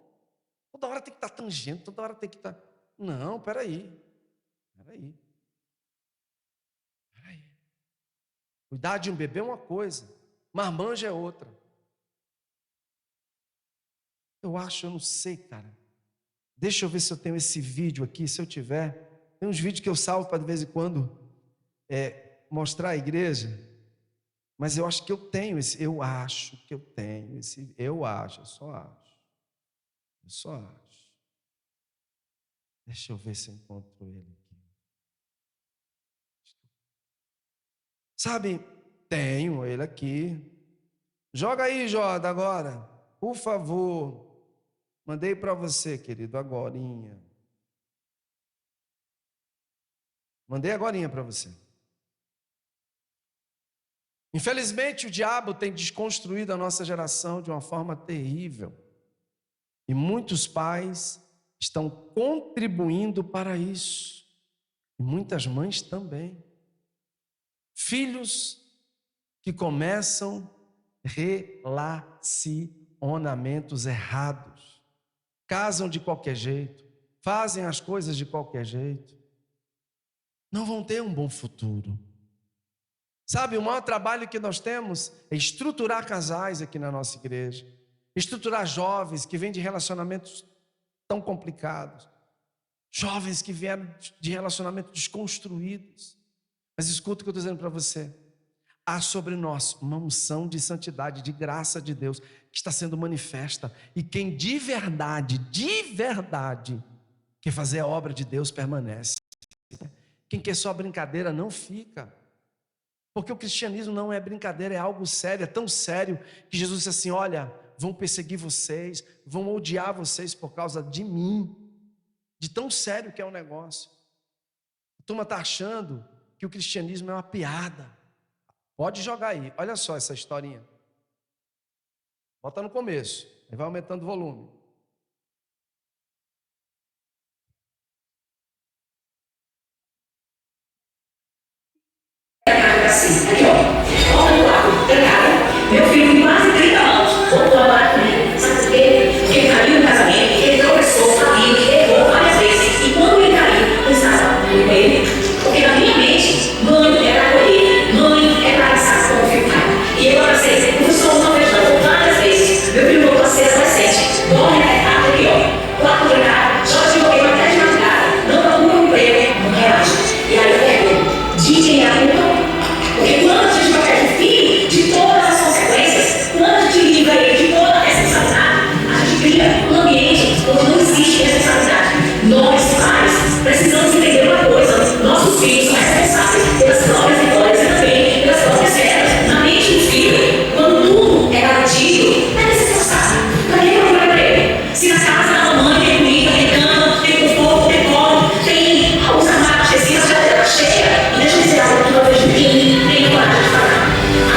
Toda hora tem que estar tangendo, toda hora tem que estar. Não, peraí. Cuidar de um bebê é uma coisa, marmanja é outra. Eu não sei, cara. Deixa eu ver se eu tenho esse vídeo aqui, se eu tiver. Tem uns vídeos que eu salvo para de vez em quando mostrar à igreja. Mas eu acho que eu tenho esse, eu acho que eu tenho esse, eu só acho. Eu só acho. Deixa eu ver se eu encontro ele aqui. Sabe, tenho ele aqui. Joga aí, Jordan, agora. Por favor. Mandei para você, querido, agorinha. Mandei agorinha para você. Infelizmente, o diabo tem desconstruído a nossa geração de uma forma terrível. E muitos pais estão contribuindo para isso. E muitas mães também. Filhos que começam relacionamentos errados. Casam de qualquer jeito. Fazem as coisas de qualquer jeito. Não vão ter um bom futuro. Sabe, o maior trabalho que nós temos é estruturar casais aqui na nossa igreja. Estruturar jovens que vêm de relacionamentos tão complicados. Jovens que vieram de relacionamentos desconstruídos. Mas escuta o que eu estou dizendo para você. Há sobre nós uma unção de santidade, de graça de Deus, que está sendo manifesta. E quem de verdade, quer fazer a obra de Deus permanece. Quem quer só brincadeira não fica. Porque o cristianismo não é brincadeira, é algo sério, é tão sério que Jesus disse assim: olha, vão perseguir vocês, vão odiar vocês por causa de mim. De tão sério que é o negócio. A turma está achando que o cristianismo é uma piada. Pode jogar aí, olha só essa historinha. Bota no começo, aí vai aumentando o volume. Assim, aqui ó, olha o lado, trancado. Meu filho tem quase 30 anos, voltou a morar comigo. Sabe por quê? Porque ele caiu no casamento, ele tropeçou, caiu, errou várias vezes. E quando ele caiu, eu estava com ele. Porque na minha mente, mãe era acolher, mãe era pensar como ficar. E eu pensei, eu sou uma pessoa várias vezes. Meu filho voltou a ser adolescente, dorme na aqui ó, quarto trancado, já te morreu até de madrugada, não procura um emprego, não reage. E aí eu pergunto, de quem é a culpa? Porque quando a gente protege o filho de todas as consequências, quando a gente livra ele de toda a responsabilidade, a gente cria um ambiente onde não existe responsabilidade. Nós, pais, precisamos entender uma coisa: nossos filhos são responsáveis pelas próprias vitórias e também pelas próprias quedas. Na mente do filho, quando tudo é garantido, é responsável. Para quem procura para ele? Se na casa da mamãe tem comida, tem cama, tem conforto, tem pão, tem os armários de tecido, a geladeira cheia, e deixa eu dizer algo que eu vejo de mim.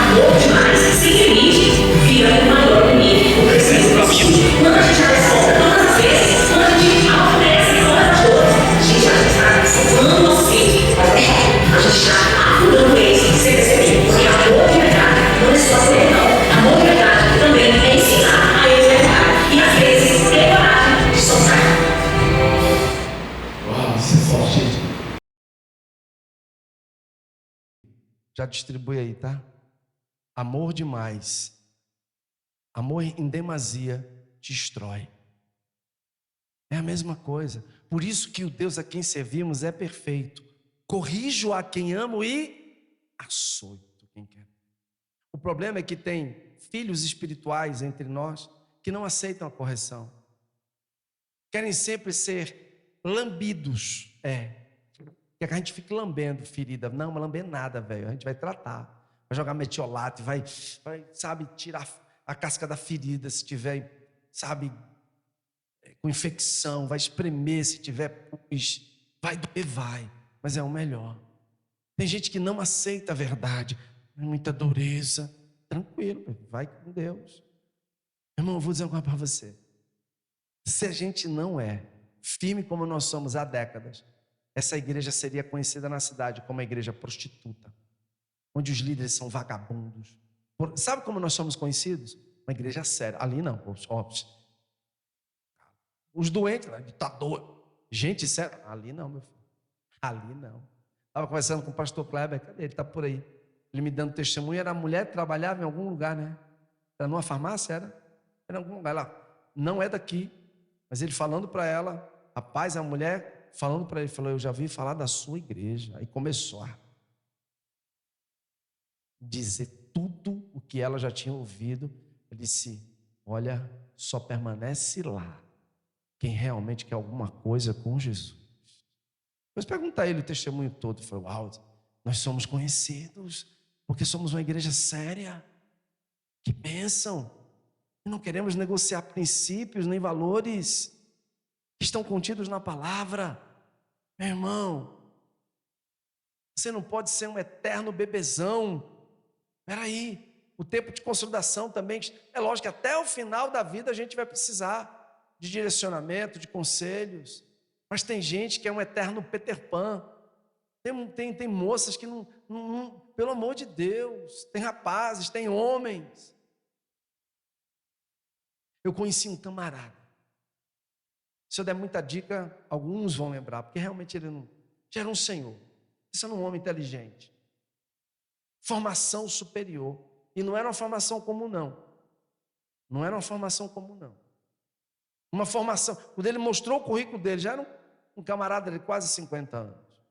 Amor demais, sem limite, vira o maior inimigo do crescimento do filho. Quando a gente responde todas as vezes, quando a gente amadurece todas as coisas, a gente já está salvando nosso filho. Mas a gente está afundando eles sem perceber. Porque amor de verdade não é só ser não. Amor de verdade também é ensinar a eles a verdade. E às vezes ter coragem de soltar. Uau, isso é forte. Já distribui aí, tá? Amor demais, amor em demasia destrói. É a mesma coisa. Por isso que o Deus a quem servimos é perfeito. Corrijo a quem amo e açoito quem quer. O problema é que tem filhos espirituais entre nós que não aceitam a correção. Querem sempre ser lambidos. Quer que a gente fique lambendo ferida. Não, mas lamber nada, velho. A gente vai tratar. Vai jogar metiolate, vai, sabe, tirar a casca da ferida se tiver, sabe, com infecção, vai espremer se tiver pus, vai doer, vai, mas é o melhor. Tem gente que não aceita a verdade, muita dureza, tranquilo, vai com Deus. Irmão, eu vou dizer uma coisa para você. Se a gente não é firme como nós somos há décadas, essa igreja seria conhecida na cidade como a igreja prostituta, onde os líderes são vagabundos. Sabe como nós somos conhecidos? Uma igreja séria. Ali não, os doentes, ditador, gente séria. Ali não, meu filho. Ali não. Estava conversando com o pastor Kleber, cadê ele? Está por aí. Ele me dando testemunho, era a mulher que trabalhava em algum lugar, né? Era numa farmácia, era em algum lugar lá. Não é daqui, mas ele falando para ela, rapaz, a mulher falando para ele, falou, eu já vi falar da sua igreja. Aí começou a dizer tudo o que ela já tinha ouvido. Ele disse: olha, só permanece lá quem realmente quer alguma coisa com Jesus. Depois pergunta a ele o testemunho todo. Ele falou: uau, nós somos conhecidos porque somos uma igreja séria. Que bênção! Não queremos negociar princípios nem valores que estão contidos na palavra. Meu irmão, você não pode ser um eterno bebezão. Espera aí, o tempo de consolidação também. É lógico que até o final da vida a gente vai precisar de direcionamento, de conselhos. Mas tem gente que é um eterno Peter Pan. Tem moças que não, pelo amor de Deus, tem rapazes, tem homens. Eu conheci um camarada. Se eu der muita dica, alguns vão lembrar, porque realmente ele não já era um senhor. Isso era um homem inteligente. Formação superior. E não era uma formação comum, não. Não era uma formação comum, não. Uma formação. Quando ele mostrou o currículo dele, já era um camarada de quase 50 anos.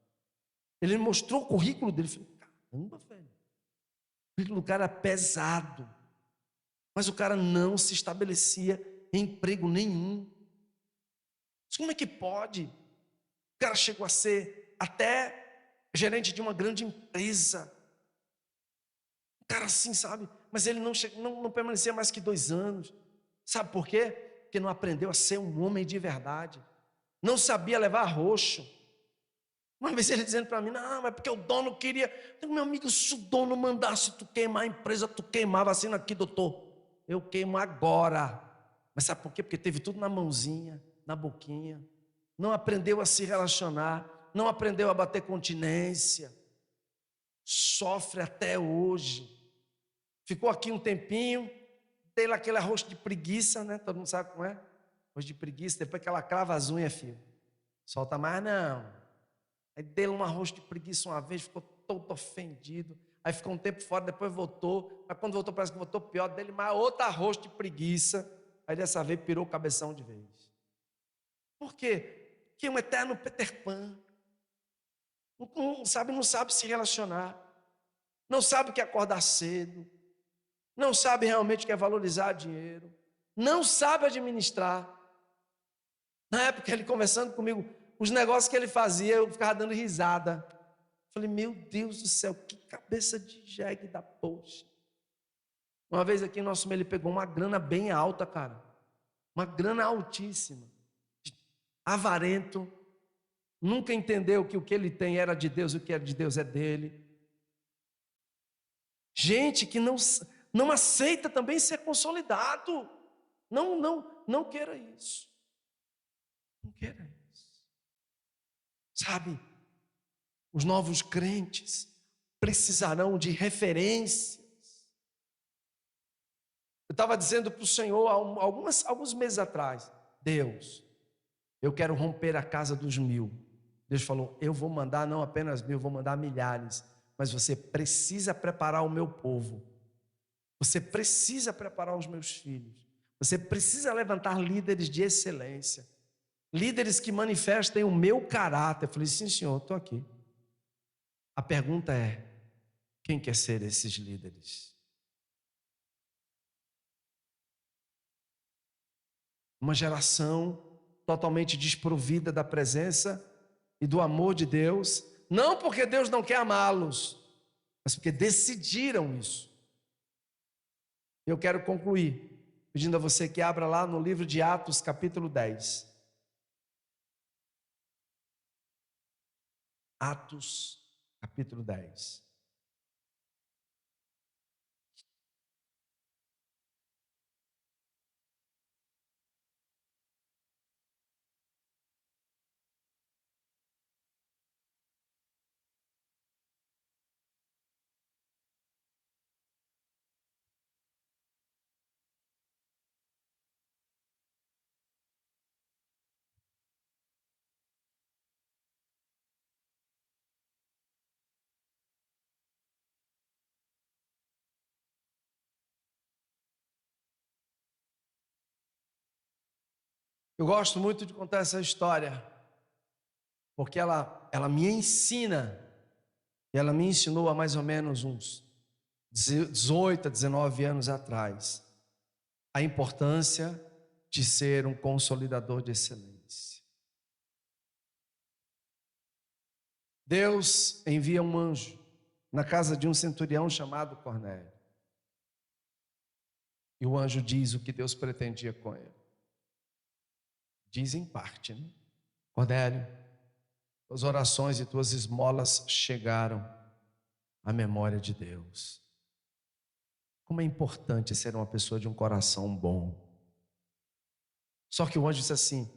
Ele mostrou o currículo dele. Eu falei: caramba, velho. O currículo do cara era pesado. Mas o cara não se estabelecia em emprego nenhum. Mas como é que pode? O cara chegou a ser até gerente de uma grande empresa. O cara assim, sabe? Mas ele não permanecia mais que 2 anos. Sabe por quê? Porque não aprendeu a ser um homem de verdade. Não sabia levar roxo. Uma vez ele dizendo para mim: não, mas porque o dono queria. Meu amigo, se o dono mandasse tu queimar a empresa, tu queimava assim aqui, doutor. Eu queimo agora. Mas sabe por quê? Porque teve tudo na mãozinha, na boquinha. Não aprendeu a se relacionar. Não aprendeu a bater continência. Sofre até hoje. Ficou aqui um tempinho. Tem lá aquele arroz de preguiça, né? Todo mundo sabe como é? Arroz de preguiça. Depois que ela crava as unhas, filho. Solta mais não. Aí deu um arroz de preguiça uma vez. Ficou todo ofendido. Aí ficou um tempo fora, depois voltou. Mas quando voltou, parece que voltou pior dele, mas outro arroz de preguiça. Aí dessa vez pirou o cabeção de vez. Por quê? Porque é um eterno Peter Pan. Não sabe se relacionar. Não sabe o que é acordar cedo. Não sabe realmente o que é valorizar dinheiro. Não sabe administrar. Na época, ele conversando comigo, os negócios que ele fazia, eu ficava dando risada. Falei: meu Deus do céu, que cabeça de jegue da poxa. Uma vez aqui, nosso meio, ele pegou uma grana bem alta, cara. Uma grana altíssima. Avarento. Nunca entendeu que o que ele tem era de Deus e o que era de Deus é dele. Gente que não aceita também ser consolidado. Não queira isso. Não queira isso. Sabe? Os novos crentes precisarão de referências. Eu estava dizendo para o Senhor alguns meses atrás: Deus, eu quero romper a casa dos 1000. Deus falou: eu vou mandar não apenas 1000, vou mandar milhares. Mas você precisa preparar o meu povo. Você precisa preparar os meus filhos. Você precisa levantar líderes de excelência. Líderes que manifestem o meu caráter. Eu falei: sim, Senhor, estou aqui. A pergunta é: quem quer ser esses líderes? Uma geração totalmente desprovida da presença e do amor de Deus, não porque Deus não quer amá-los, mas porque decidiram isso. Eu quero concluir pedindo a você que abra lá no livro de Atos, capítulo 10. Atos, capítulo 10. Eu gosto muito de contar essa história, porque ela me ensina, e ela me ensinou há mais ou menos uns 18 a 19 anos atrás, a importância de ser um consolidador de excelência. Deus envia um anjo na casa de um centurião chamado Cornélio. E o anjo diz o que Deus pretendia com ele. Diz em parte, né? Cornélio, tuas orações e tuas esmolas chegaram à memória de Deus. Como é importante ser uma pessoa de um coração bom. Só que o anjo disse assim: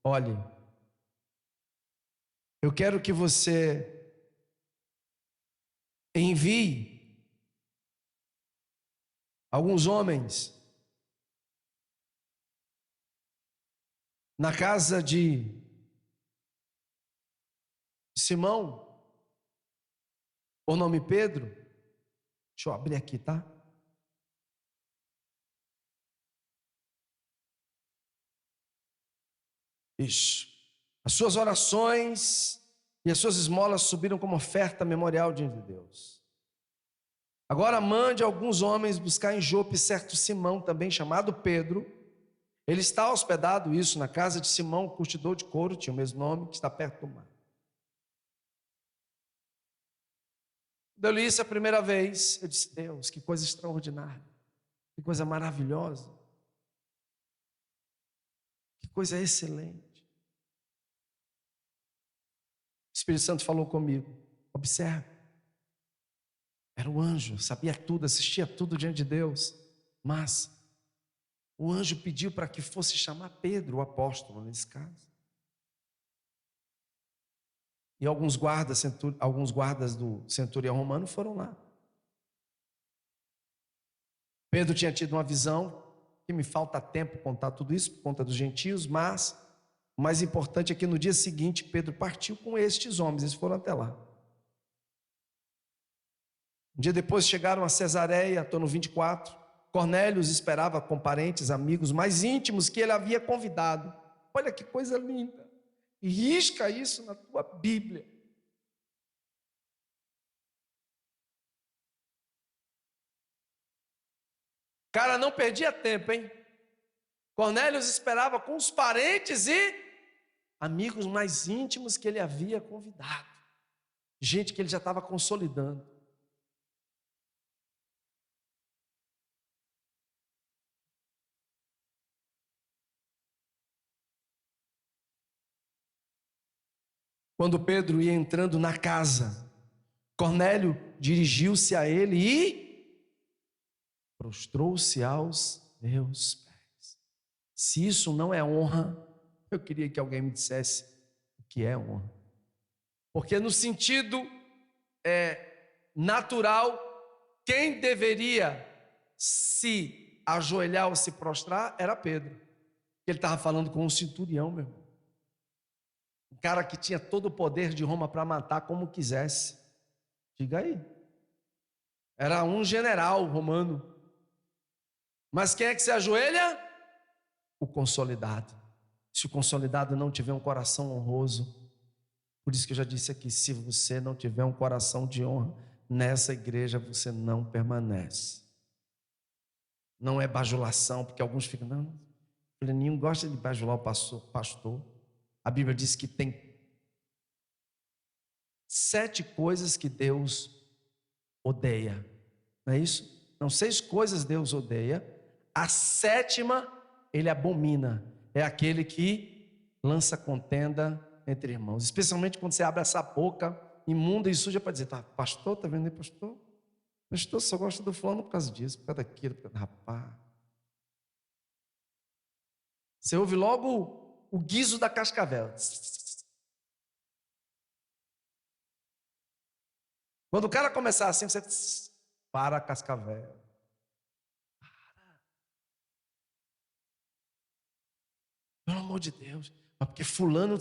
olhe, eu quero que você envie alguns homens na casa de Simão, por nome Pedro. Deixa eu abrir aqui, tá? Isso. As suas orações e as suas esmolas subiram como oferta memorial diante de Deus. Agora mande alguns homens buscar em Jope certo Simão, também chamado Pedro. Ele está hospedado, isso, na casa de Simão, curtidor de couro, tinha o mesmo nome, que está perto do mar. Quando eu li isso a primeira vez, eu disse: Deus, que coisa extraordinária, que coisa maravilhosa, que coisa excelente. O Espírito Santo falou comigo: observe, era o anjo, sabia tudo, assistia tudo diante de Deus, mas o anjo pediu para que fosse chamar Pedro, o apóstolo, nesse caso. E alguns guardas do centurião romano foram lá. Pedro tinha tido uma visão, que me falta tempo contar tudo isso por conta dos gentios, mas o mais importante é que no dia seguinte Pedro partiu com estes homens, eles foram até lá. Um dia depois chegaram a Cesareia, estou no 24. Cornélio os esperava com parentes, amigos mais íntimos que ele havia convidado. Olha que coisa linda. E risca isso na tua Bíblia. Cara, não perdia tempo, hein? Cornélio os esperava com os parentes e amigos mais íntimos que ele havia convidado. Gente que ele já estava consolidando. Quando Pedro ia entrando na casa, Cornélio dirigiu-se a ele e prostrou-se aos meus pés. Se isso não é honra, eu queria que alguém me dissesse o que é honra. Porque no sentido natural, quem deveria se ajoelhar ou se prostrar era Pedro. Ele estava falando com um centurião, meu irmão. Um cara que tinha todo o poder de Roma para matar como quisesse. Diga aí. Era um general romano. Mas quem é que se ajoelha? O consolidado. Se o consolidado não tiver um coração honroso, por isso que eu já disse aqui, se você não tiver um coração de honra, nessa igreja você não permanece. Não é bajulação, porque alguns ficam, não, Fulaninho gosta de bajular o pastor. A Bíblia diz que tem 7 coisas que Deus odeia, não é isso? Não, 6 coisas Deus odeia, a 7ª ele abomina, é aquele que lança contenda entre irmãos, especialmente quando você abre essa boca imunda e suja para dizer, tá, pastor, tá vendo aí, pastor? Pastor só gosta do fulano por causa disso, por causa daquilo, por causa... Rapaz, você ouve logo o guizo da cascavel. Quando o cara começar assim, você para a cascavel. Para. Pelo amor de Deus. Mas porque fulano...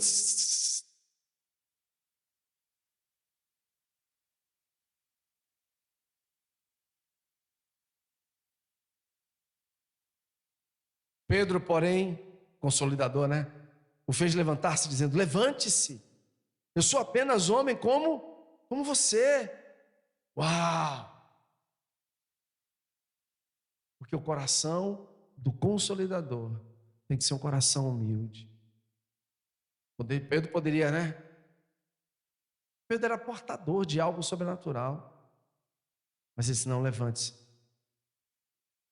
Pedro, porém, consolidador, né? O fez levantar-se dizendo, levante-se. Eu sou apenas homem como você. Uau! Porque o coração do consolidador tem que ser um coração humilde. Pedro poderia, né? Pedro era portador de algo sobrenatural. Mas ele disse: não, levante-se.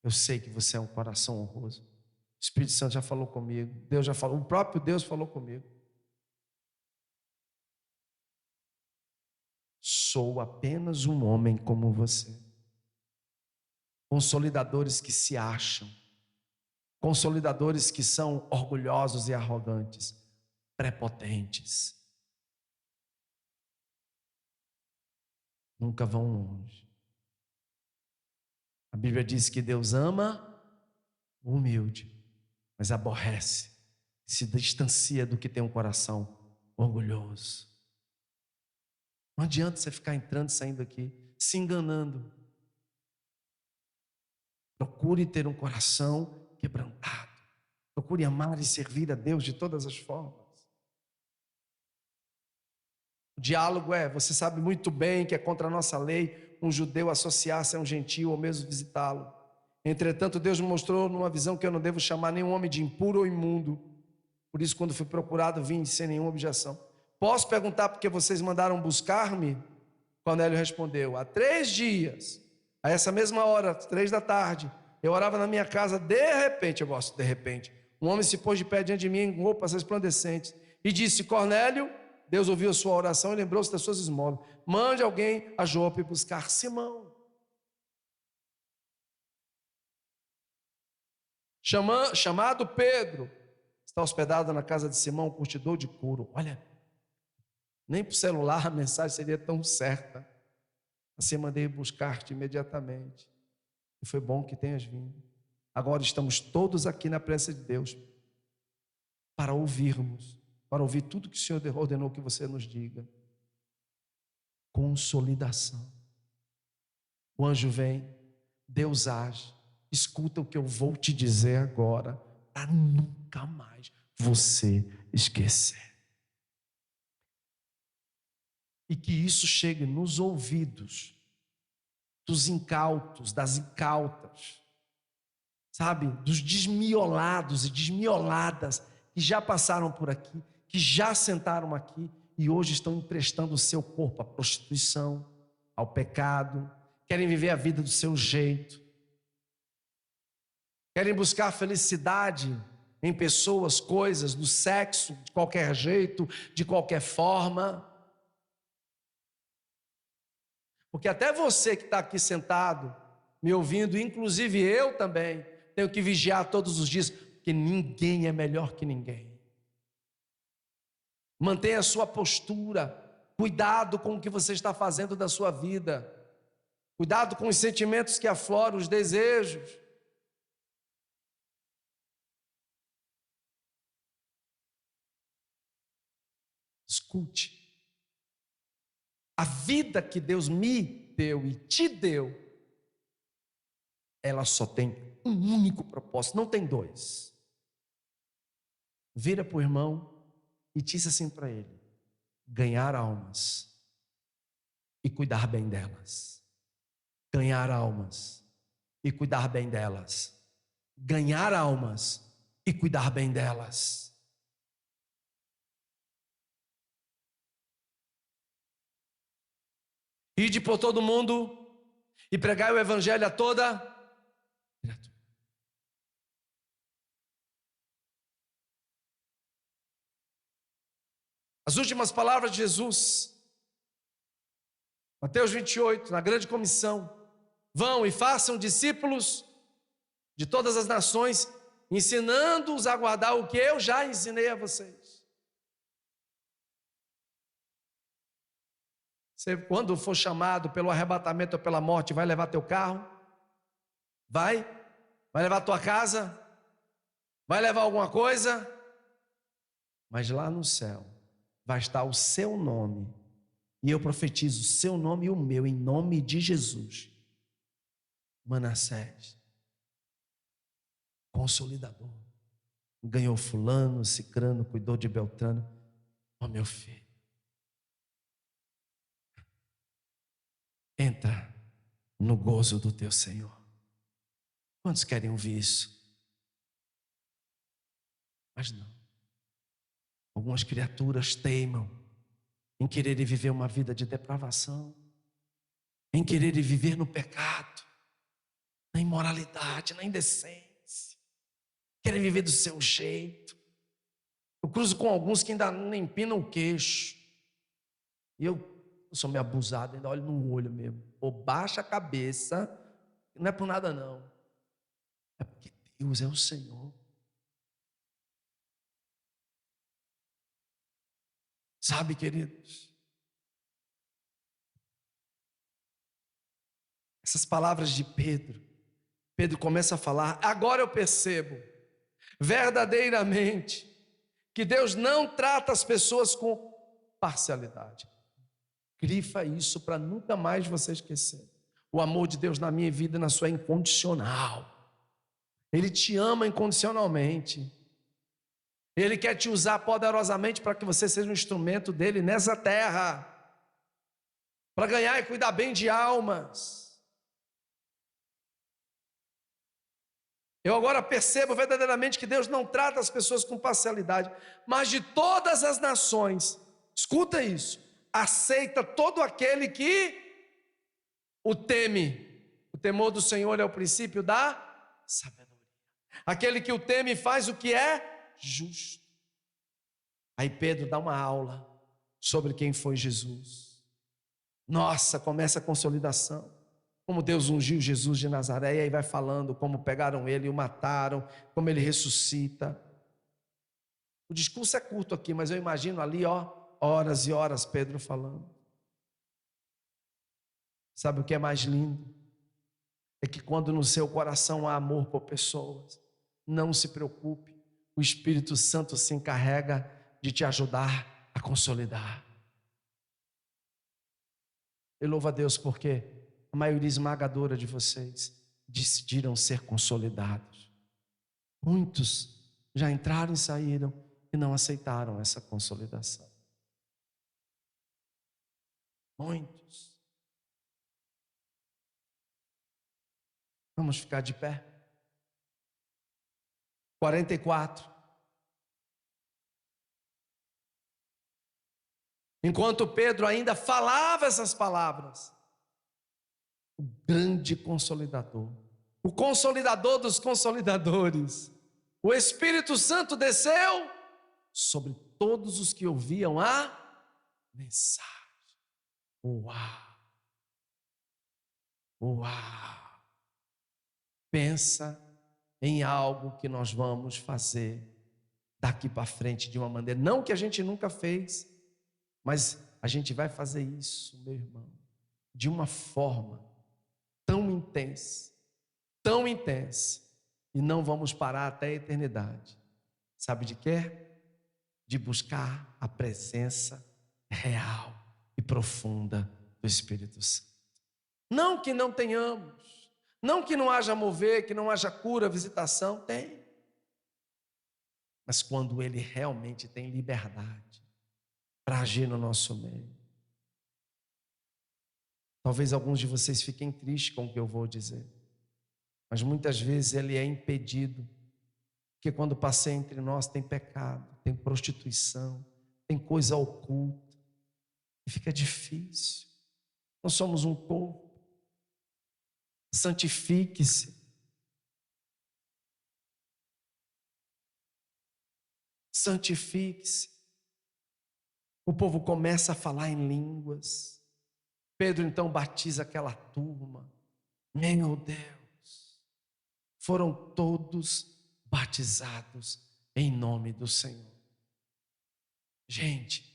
Eu sei que você é um coração honroso. O Espírito Santo já falou comigo. Deus já falou. O próprio Deus falou comigo. Sou apenas um homem como você. Consolidadores que se acham. Consolidadores que são orgulhosos e arrogantes. Prepotentes. Nunca vão longe. A Bíblia diz que Deus ama o humilde, mas aborrece, se distancia do que tem um coração orgulhoso. Não adianta você ficar entrando e saindo aqui, se enganando. Procure ter um coração quebrantado. Procure amar e servir a Deus de todas as formas. O diálogo você sabe muito bem que é contra a nossa lei um judeu associar-se a um gentio ou mesmo visitá-lo. Entretanto, Deus me mostrou numa visão que eu não devo chamar nenhum homem de impuro ou imundo. Por isso, quando fui procurado, vim sem nenhuma objeção. Posso perguntar porque vocês mandaram buscar-me? Cornélio respondeu: há 3 dias, a essa mesma hora, 3 da tarde, eu orava na minha casa, de repente, eu gosto de repente, um homem se pôs de pé diante de mim em roupas resplandecentes e disse: Cornélio, Deus ouviu a sua oração e lembrou-se das suas esmolas. Mande alguém a Jope buscar Simão, chamado Pedro, está hospedado na casa de Simão, curtidor de couro. Olha, nem por celular a mensagem seria tão certa. Assim mandei buscar-te imediatamente. E foi bom que tenhas vindo. Agora estamos todos aqui na presença de Deus para ouvirmos, para ouvir tudo que o Senhor ordenou que você nos diga. Consolidação. O anjo vem, Deus age. Escuta o que eu vou te dizer agora, para nunca mais você esquecer. E que isso chegue nos ouvidos dos incautos, das incautas, sabe, dos desmiolados e desmioladas que já passaram por aqui, que já sentaram aqui e hoje estão emprestando o seu corpo à prostituição, ao pecado, querem viver a vida do seu jeito, querem buscar felicidade em pessoas, coisas, no sexo, de qualquer jeito, de qualquer forma. Porque até você que está aqui sentado, me ouvindo, inclusive eu também, tenho que vigiar todos os dias, porque ninguém é melhor que ninguém. Mantenha a sua postura, cuidado com o que você está fazendo da sua vida, cuidado com os sentimentos que afloram, os desejos. Escute. A vida que Deus me deu e te deu, ela só tem um único propósito, não tem 2. Vira para o irmão e diz assim para ele: ganhar almas e cuidar bem delas. Ganhar almas e cuidar bem delas. Ganhar almas e cuidar bem delas. Ide por todo mundo e pregai o evangelho a toda criatura. As últimas palavras de Jesus, Mateus 28, na grande comissão: vão e façam discípulos de todas as nações, ensinando-os a guardar o que eu já ensinei a vocês. Você, quando for chamado pelo arrebatamento ou pela morte, vai levar teu carro? Vai? Vai levar tua casa? Vai levar alguma coisa? Mas lá no céu vai estar o seu nome, e eu profetizo o seu nome e o meu, em nome de Jesus. Manassés, consolidador, ganhou fulano, cicrano, cuidou de Beltrano. Ó meu filho, entra no gozo do teu Senhor. Quantos querem ouvir isso? Mas não. Algumas criaturas teimam em querer viver uma vida de depravação, em querer viver no pecado, na imoralidade, na indecência, querem viver do seu jeito. Eu cruzo com alguns que ainda nem empinam o queixo, e eu sou meio abusado, ainda olho no olho mesmo, ou baixa a cabeça, não é por nada não, é porque Deus é o Senhor. Sabe, queridos, essas palavras de Pedro começa a falar: agora eu percebo verdadeiramente que Deus não trata as pessoas com parcialidade. Grifa isso para nunca mais você esquecer. O amor de Deus na minha vida e na sua é incondicional. Ele te ama incondicionalmente. Ele quer te usar poderosamente para que você seja um instrumento dele nessa terra, para ganhar e cuidar bem de almas. Eu agora percebo verdadeiramente que Deus não trata as pessoas com parcialidade, mas de todas as nações, escuta isso, aceita todo aquele que o teme. O temor do Senhor é o princípio da sabedoria. Aquele que o teme faz o que é justo. Aí Pedro dá uma aula sobre quem foi Jesus. Nossa, começa a consolidação. Como Deus ungiu Jesus de Nazaré, e aí vai falando como pegaram ele e o mataram, como ele ressuscita. O discurso é curto aqui, mas eu imagino ali, horas e horas Pedro falando. Sabe o que é mais lindo? É que quando no seu coração há amor por pessoas, não se preocupe, o Espírito Santo se encarrega de te ajudar a consolidar. Eu louvo a Deus porque a maioria esmagadora de vocês decidiram ser consolidados. Muitos já entraram e saíram e não aceitaram essa consolidação. Muitos. Vamos ficar de pé. 44. Enquanto Pedro ainda falava essas palavras, o grande consolidador, o consolidador dos consolidadores, o Espírito Santo desceu sobre todos os que ouviam a mensagem. Uau! Uau! Pensa em algo que nós vamos fazer daqui para frente de uma maneira, não que a gente nunca fez, mas a gente vai fazer isso, meu irmão, de uma forma tão intensa, e não vamos parar até a eternidade. Sabe de quê? De buscar a presença real e profunda do Espírito Santo. Não que não tenhamos, não que não haja mover, que não haja cura, visitação, tem. Mas quando Ele realmente tem liberdade para agir no nosso meio. Talvez alguns de vocês fiquem tristes com o que eu vou dizer, mas muitas vezes Ele é impedido, porque quando passa entre nós tem pecado, tem prostituição, tem coisa oculta, e fica difícil. Nós somos um povo. Santifique-se. Santifique-se. O povo começa a falar em línguas. Pedro então batiza aquela turma. Meu Deus, foram todos batizados em nome do Senhor. Gente,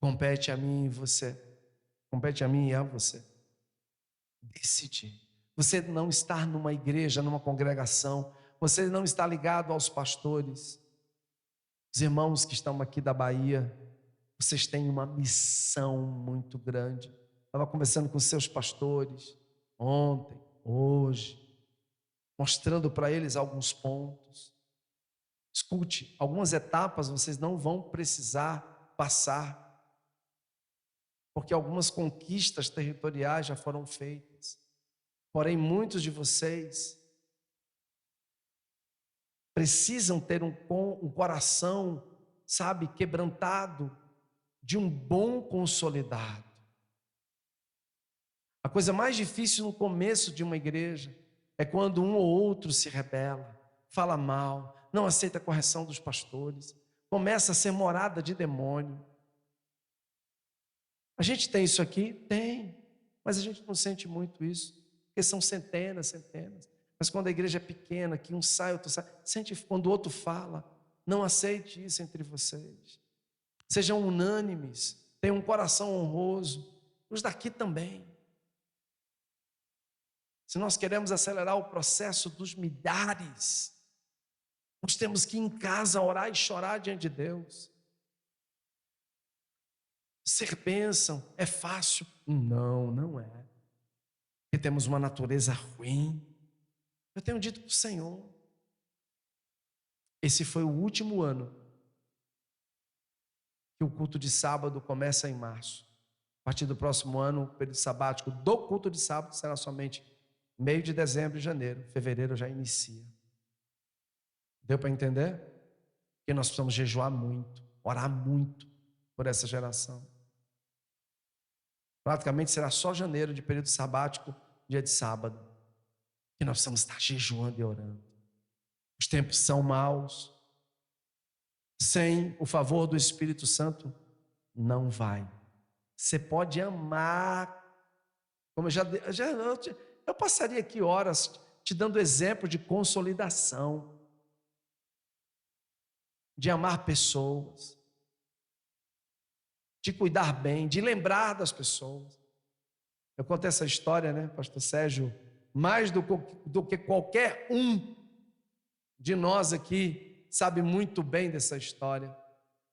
compete a mim e você, compete a mim e a você decidir. Você não está numa igreja, numa congregação, você não está ligado aos pastores. Os irmãos que estão aqui da Bahia, vocês têm uma missão muito grande. Estava conversando com seus pastores ontem, hoje, mostrando para eles alguns pontos. Escute, algumas etapas vocês não vão precisar passar. porque algumas conquistas territoriais já foram feitas. Porém, muitos de vocês precisam ter um coração, sabe, quebrantado, de um bom consolidado. A coisa mais difícil no começo de uma igreja é quando um ou outro se rebela, fala mal, não aceita a correção dos pastores, começa a ser morada de demônio. A gente tem isso aqui? Tem, mas a gente não sente muito isso, porque são centenas. Mas quando a igreja é pequena, que um sai, outro sai, sente quando o outro fala. Não aceite isso entre vocês. Sejam unânimes, tenham um coração honroso. Os daqui também. Se nós queremos acelerar o processo dos milhares, nós temos que ir em casa orar e chorar diante de Deus. Ser bênção é fácil? Não, não é. Porque temos uma natureza ruim. Eu tenho dito para o Senhor, esse foi o último ano que o culto de sábado começa em março. A partir do próximo ano, o período sabático do culto de sábado será somente meio de dezembro e janeiro. Fevereiro já inicia. Deu para entender? Porque nós precisamos jejuar muito, orar muito por essa geração. Praticamente será só janeiro de período sabático, dia de sábado, que nós precisamos estar jejuando e orando. Os tempos são maus. Sem o favor do Espírito Santo, não vai. Você pode amar, como eu passaria aqui horas te dando exemplo de consolidação, de amar pessoas, de cuidar bem, de lembrar das pessoas. Eu contei essa história, né, pastor Sérgio, mais do que qualquer um de nós aqui sabe muito bem dessa história,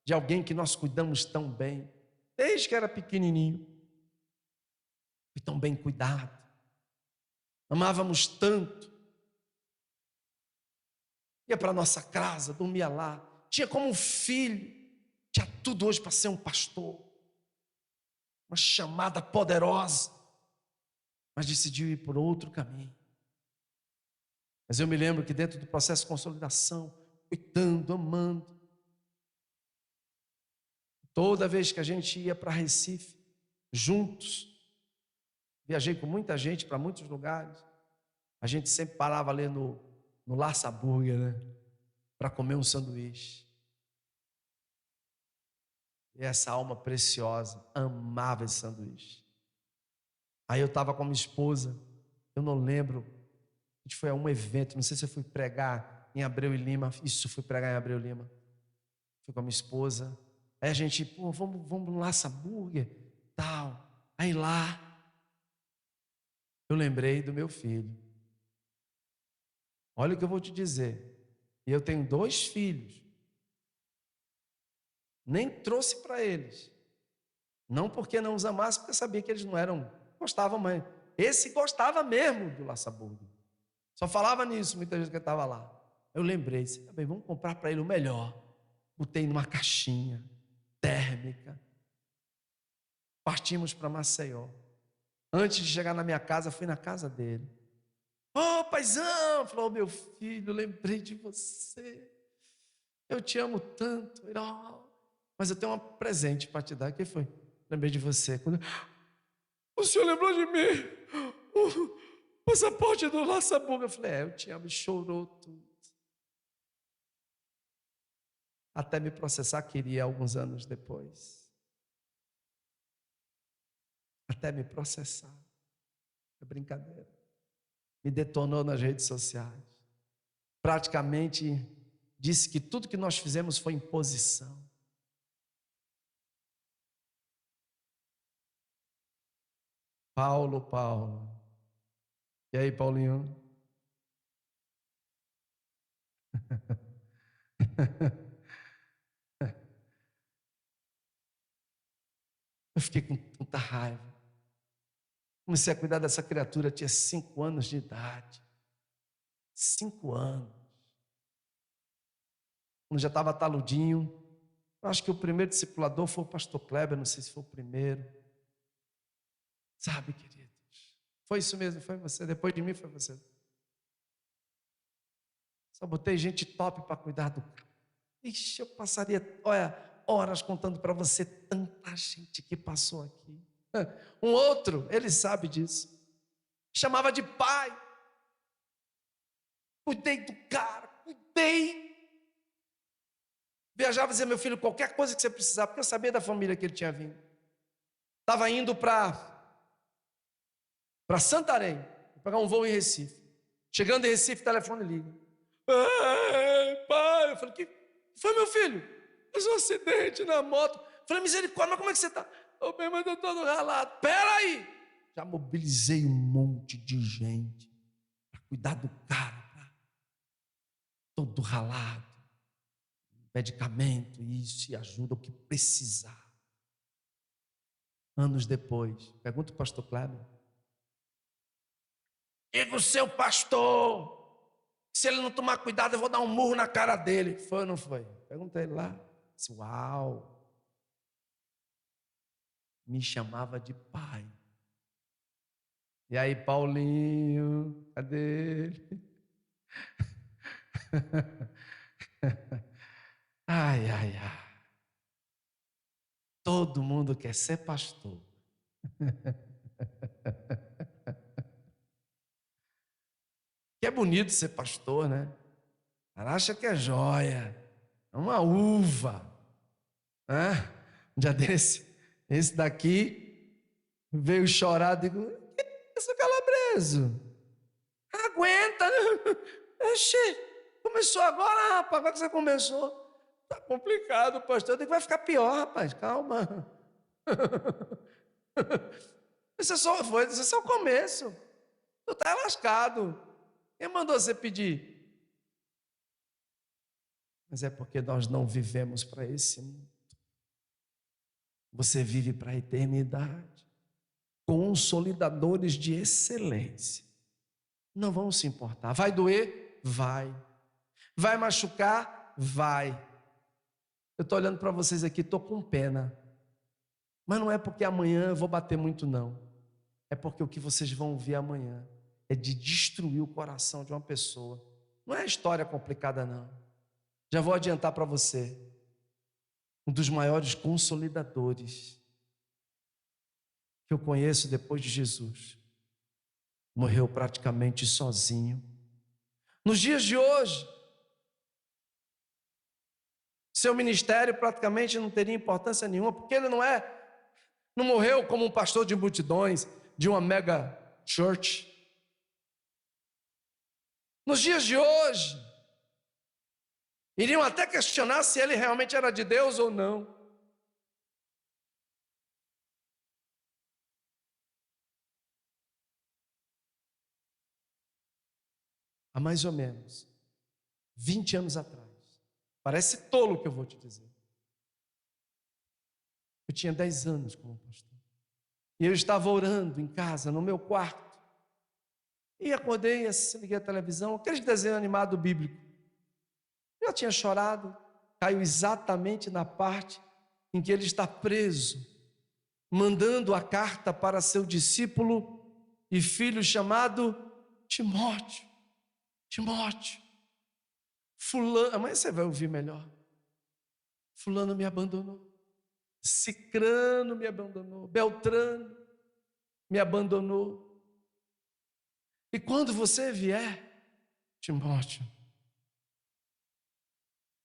de alguém que nós cuidamos tão bem, desde que era pequenininho, e tão bem cuidado, amávamos tanto, ia para nossa casa, dormia lá, tinha como um filho, tinha tudo hoje para ser um pastor, uma chamada poderosa, mas decidiu ir por outro caminho. Mas eu me lembro que dentro do processo de consolidação, cuidando, amando, toda vez que a gente ia para Recife, juntos, viajei com muita gente para muitos lugares, a gente sempre parava ali no Larsa Burger, né, para comer um sanduíche. E essa alma preciosa amava esse sanduíche. Aí eu estava com a minha esposa, eu não lembro, a gente foi a um evento, não sei se eu fui pregar em Abreu e Lima, isso, fui pregar em Abreu e Lima, fui com a minha esposa, aí a gente, vamos no Larsa Burger, tal, aí lá, eu lembrei do meu filho. Olha o que eu vou te dizer, eu tenho 2 filhos, nem trouxe para eles, não porque não os amasse, porque eu sabia que eles não gostavam, mãe. Esse gostava mesmo do Larsa Burger. Só falava nisso muitas vezes que eu estava lá. Eu lembrei, bem, vamos comprar para ele o melhor. Botei numa caixinha térmica. Partimos para Maceió. Antes de chegar na minha casa, fui na casa dele. Ô, paizão, falou, meu filho, lembrei de você. Eu te amo tanto. Mas eu tenho um presente para te dar. O que foi? Lembrei de você. O senhor lembrou de mim? O passaporte do Larsa Burger. Eu falei, eu te amo. E chorou tudo. Até me processar, queria alguns anos depois. Até me processar. É brincadeira. Me detonou nas redes sociais. Praticamente disse que tudo que nós fizemos foi imposição. Paulo. E aí, Paulinho? Eu fiquei com tanta raiva. Comecei a cuidar dessa criatura, tinha 5 anos de idade. 5 anos. Quando já estava taludinho, acho que o primeiro discipulador foi o pastor Kleber, não sei se foi o primeiro. Sabe, queridos? Foi isso mesmo, foi você. Depois de mim foi você. Só botei gente top para cuidar do carro. Ixi, eu passaria, olha, horas contando para você tanta gente que passou aqui. Um outro, ele sabe disso. Chamava de pai. Cuidei do cara, cuidei. Viajava e dizia, meu filho, qualquer coisa que você precisar, porque eu sabia da família que ele tinha vindo. Estava indo para Santarém, pegar um voo em Recife. Chegando em Recife, o telefone liga. Pai, eu falei, que foi, meu filho? Fez um acidente na moto. Eu falei, misericórdia, mas como é que você está? Ô, bem, mas eu estou todo ralado. Pera aí. Já mobilizei um monte de gente para cuidar do cara, todo ralado. Medicamento, isso, e ajuda, o que precisar. Anos depois, pergunta o pastor Kleber. Diga o seu pastor, se ele não tomar cuidado, eu vou dar um murro na cara dele. Foi ou não foi? Pergunta ele lá. Disse, uau. Me chamava de pai. E aí, Paulinho, cadê ele? Ai, ai, ai. Todo mundo quer ser pastor. Que é bonito ser pastor, né? O cara acha que é joia, é uma uva. Um dia desse, esse daqui veio chorar, digo, que é isso, Calabreso? Aguenta, né? Oxê, começou agora, rapaz, agora que você começou. Tá complicado, pastor, eu digo, vai ficar pior, rapaz, calma. Isso é só o começo. Tu tá lascado. Quem mandou você pedir? Mas é porque nós não vivemos para esse mundo. Você vive para a eternidade. Consolidadores de excelência. Não vão se importar. Vai doer? Vai. Vai machucar? Vai. Eu estou olhando para vocês aqui, estou com pena. Mas não é porque amanhã eu vou bater muito, não. É porque o que vocês vão ver amanhã é de destruir o coração de uma pessoa. Não é história complicada, não. Já vou adiantar para você. Um dos maiores consolidadores que eu conheço depois de Jesus morreu praticamente sozinho. Nos dias de hoje, seu ministério praticamente não teria importância nenhuma, porque ele não morreu como um pastor de multidões, de uma mega church. Nos dias de hoje, iriam até questionar se ele realmente era de Deus ou não. Há mais ou menos 20 anos atrás, parece tolo o que eu vou te dizer. Eu tinha 10 anos como pastor. E eu estava orando em casa, no meu quarto. E acordei, liguei a televisão, aquele desenho animado bíblico. Eu já tinha chorado, caiu exatamente na parte em que ele está preso, mandando a carta para seu discípulo e filho chamado Timóteo. Timóteo, fulano, amanhã você vai ouvir melhor. Fulano me abandonou, Cicrano me abandonou, Beltrano me abandonou. E quando você vier, Timóteo,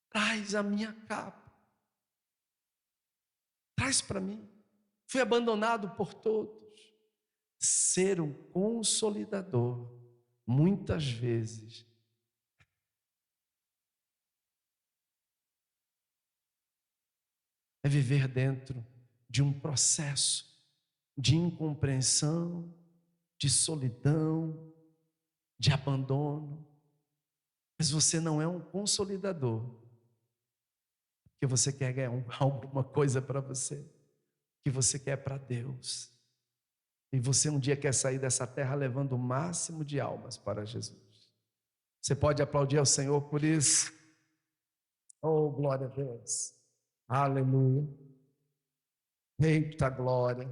traz a minha capa, traz para mim. Fui abandonado por todos. Ser um consolidador, muitas vezes, é viver dentro de um processo de incompreensão, de solidão, de abandono. Mas você não é um consolidador, porque você quer ganhar alguma coisa para você, que você quer para Deus. E você um dia quer sair dessa terra levando o máximo de almas para Jesus. Você pode aplaudir ao Senhor por isso? Oh, glória a Deus. Aleluia. Eita glória.